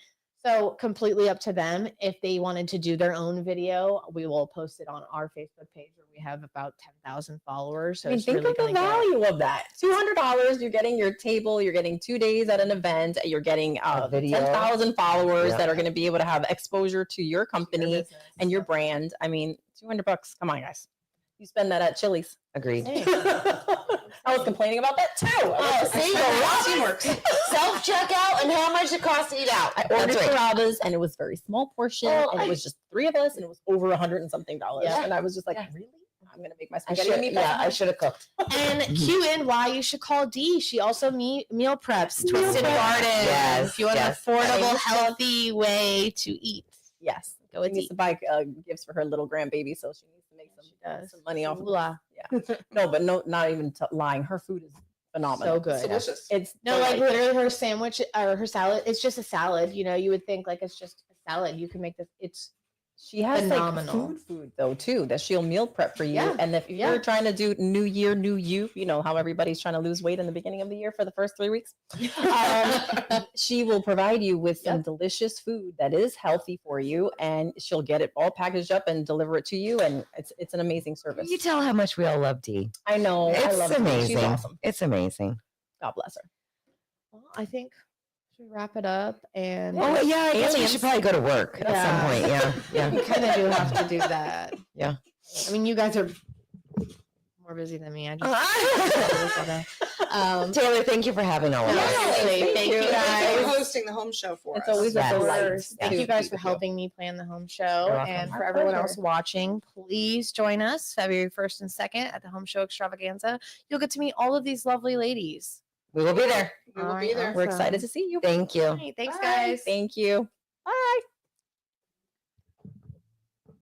Speaker 6: So completely up to them. If they wanted to do their own video, we will post it on our Facebook page where we have about 10,000 followers. So
Speaker 3: I mean,
Speaker 6: it's
Speaker 3: think
Speaker 6: really
Speaker 3: of the
Speaker 6: gonna get-
Speaker 3: value of that. $200, you're getting your table, you're getting 2 days at an event, you're getting
Speaker 4: A video.
Speaker 3: 10,000 followers
Speaker 4: Yeah.
Speaker 3: that are going to be able to have exposure to your
Speaker 6: your
Speaker 3: company
Speaker 6: business.
Speaker 3: and your brand. I mean, $200. Come on, guys. You spend that at Chili's.
Speaker 4: Agreed.
Speaker 6: Hey.
Speaker 3: I was complaining about that too.
Speaker 4: See,
Speaker 5: Teamwork.
Speaker 4: self checkout and how much it costs to eat out.
Speaker 3: I ordered
Speaker 4: That's right.
Speaker 3: Carrabba's and it was a very small portion and it was just 3 of us and it was over $100 and something.
Speaker 6: Yeah.
Speaker 3: And I was just like,
Speaker 4: Yeah.
Speaker 3: really? I'm going to make my
Speaker 4: I
Speaker 3: spaghetti and
Speaker 4: should,
Speaker 3: meatballs.
Speaker 4: yeah, I should have cooked.
Speaker 6: And cue in why you should call Dee. She also meal preps,
Speaker 3: Meal
Speaker 6: Twisted
Speaker 3: prep.
Speaker 6: Garden.
Speaker 4: Yes,
Speaker 6: If you want
Speaker 4: yes.
Speaker 6: an affordable,
Speaker 3: Yes.
Speaker 6: healthy way to eat.
Speaker 3: Yes.
Speaker 6: Go
Speaker 3: She
Speaker 6: with
Speaker 3: needs
Speaker 6: Dee.
Speaker 3: to buy gifts for her little grandbaby, so she needs to make
Speaker 6: She does.
Speaker 3: some money off of it.
Speaker 6: Moolah.
Speaker 3: No, but not even lying. Her food is phenomenal.
Speaker 6: So good.
Speaker 5: Delicious.
Speaker 3: It's
Speaker 6: No, like
Speaker 3: delightful.
Speaker 6: literally her sandwich or her salad. It's just a salad. You would think like it's just a salad. You can make this. It's
Speaker 3: She has
Speaker 6: phenomenal.
Speaker 3: like food though too that she'll meal prep for you.
Speaker 6: Yeah,
Speaker 3: And if
Speaker 6: yeah.
Speaker 3: you're trying to do new year, new you, you know how everybody's trying to lose weight in the beginning of the year for the first 3 weeks. She will provide you with some delicious food that is healthy for you, and she'll get it all packaged up and deliver it to you. And it's an amazing service.
Speaker 4: You tell how much we all love Dee.
Speaker 3: I know. I
Speaker 4: It's
Speaker 3: love her.
Speaker 4: amazing.
Speaker 3: She's awesome.
Speaker 4: It's amazing.
Speaker 3: God bless her.
Speaker 6: well, I think should we wrap it up and
Speaker 4: Oh yeah, I guess we
Speaker 3: Aliens.
Speaker 4: should probably go to work at some point. Yeah,
Speaker 6: we
Speaker 4: yeah.
Speaker 6: kind of do have to do that.
Speaker 4: Yeah.
Speaker 6: I mean, you guys are more busy than me. I just
Speaker 4: Taylor, thank you for having all of us.
Speaker 6: Honestly, thank you
Speaker 5: Thank you for
Speaker 6: guys.
Speaker 5: hosting the home show for
Speaker 3: It's
Speaker 5: us.
Speaker 3: always
Speaker 4: Yes.
Speaker 3: a delight.
Speaker 6: Thank
Speaker 3: to
Speaker 6: you guys
Speaker 3: speak
Speaker 6: for
Speaker 3: with you.
Speaker 6: helping me plan the home show.
Speaker 4: You're welcome.
Speaker 6: And
Speaker 3: Our
Speaker 6: for everyone else
Speaker 3: pleasure.
Speaker 6: watching, please join us February 1st and 2nd at the Home Show Extravaganza. You'll get to meet all of these lovely ladies.
Speaker 4: We will be there.
Speaker 5: We will
Speaker 6: All
Speaker 5: be
Speaker 6: right,
Speaker 5: there.
Speaker 3: We're excited to see you.
Speaker 4: Thank you.
Speaker 6: Hey, thanks,
Speaker 5: Bye.
Speaker 6: guys.
Speaker 3: Thank you. Bye.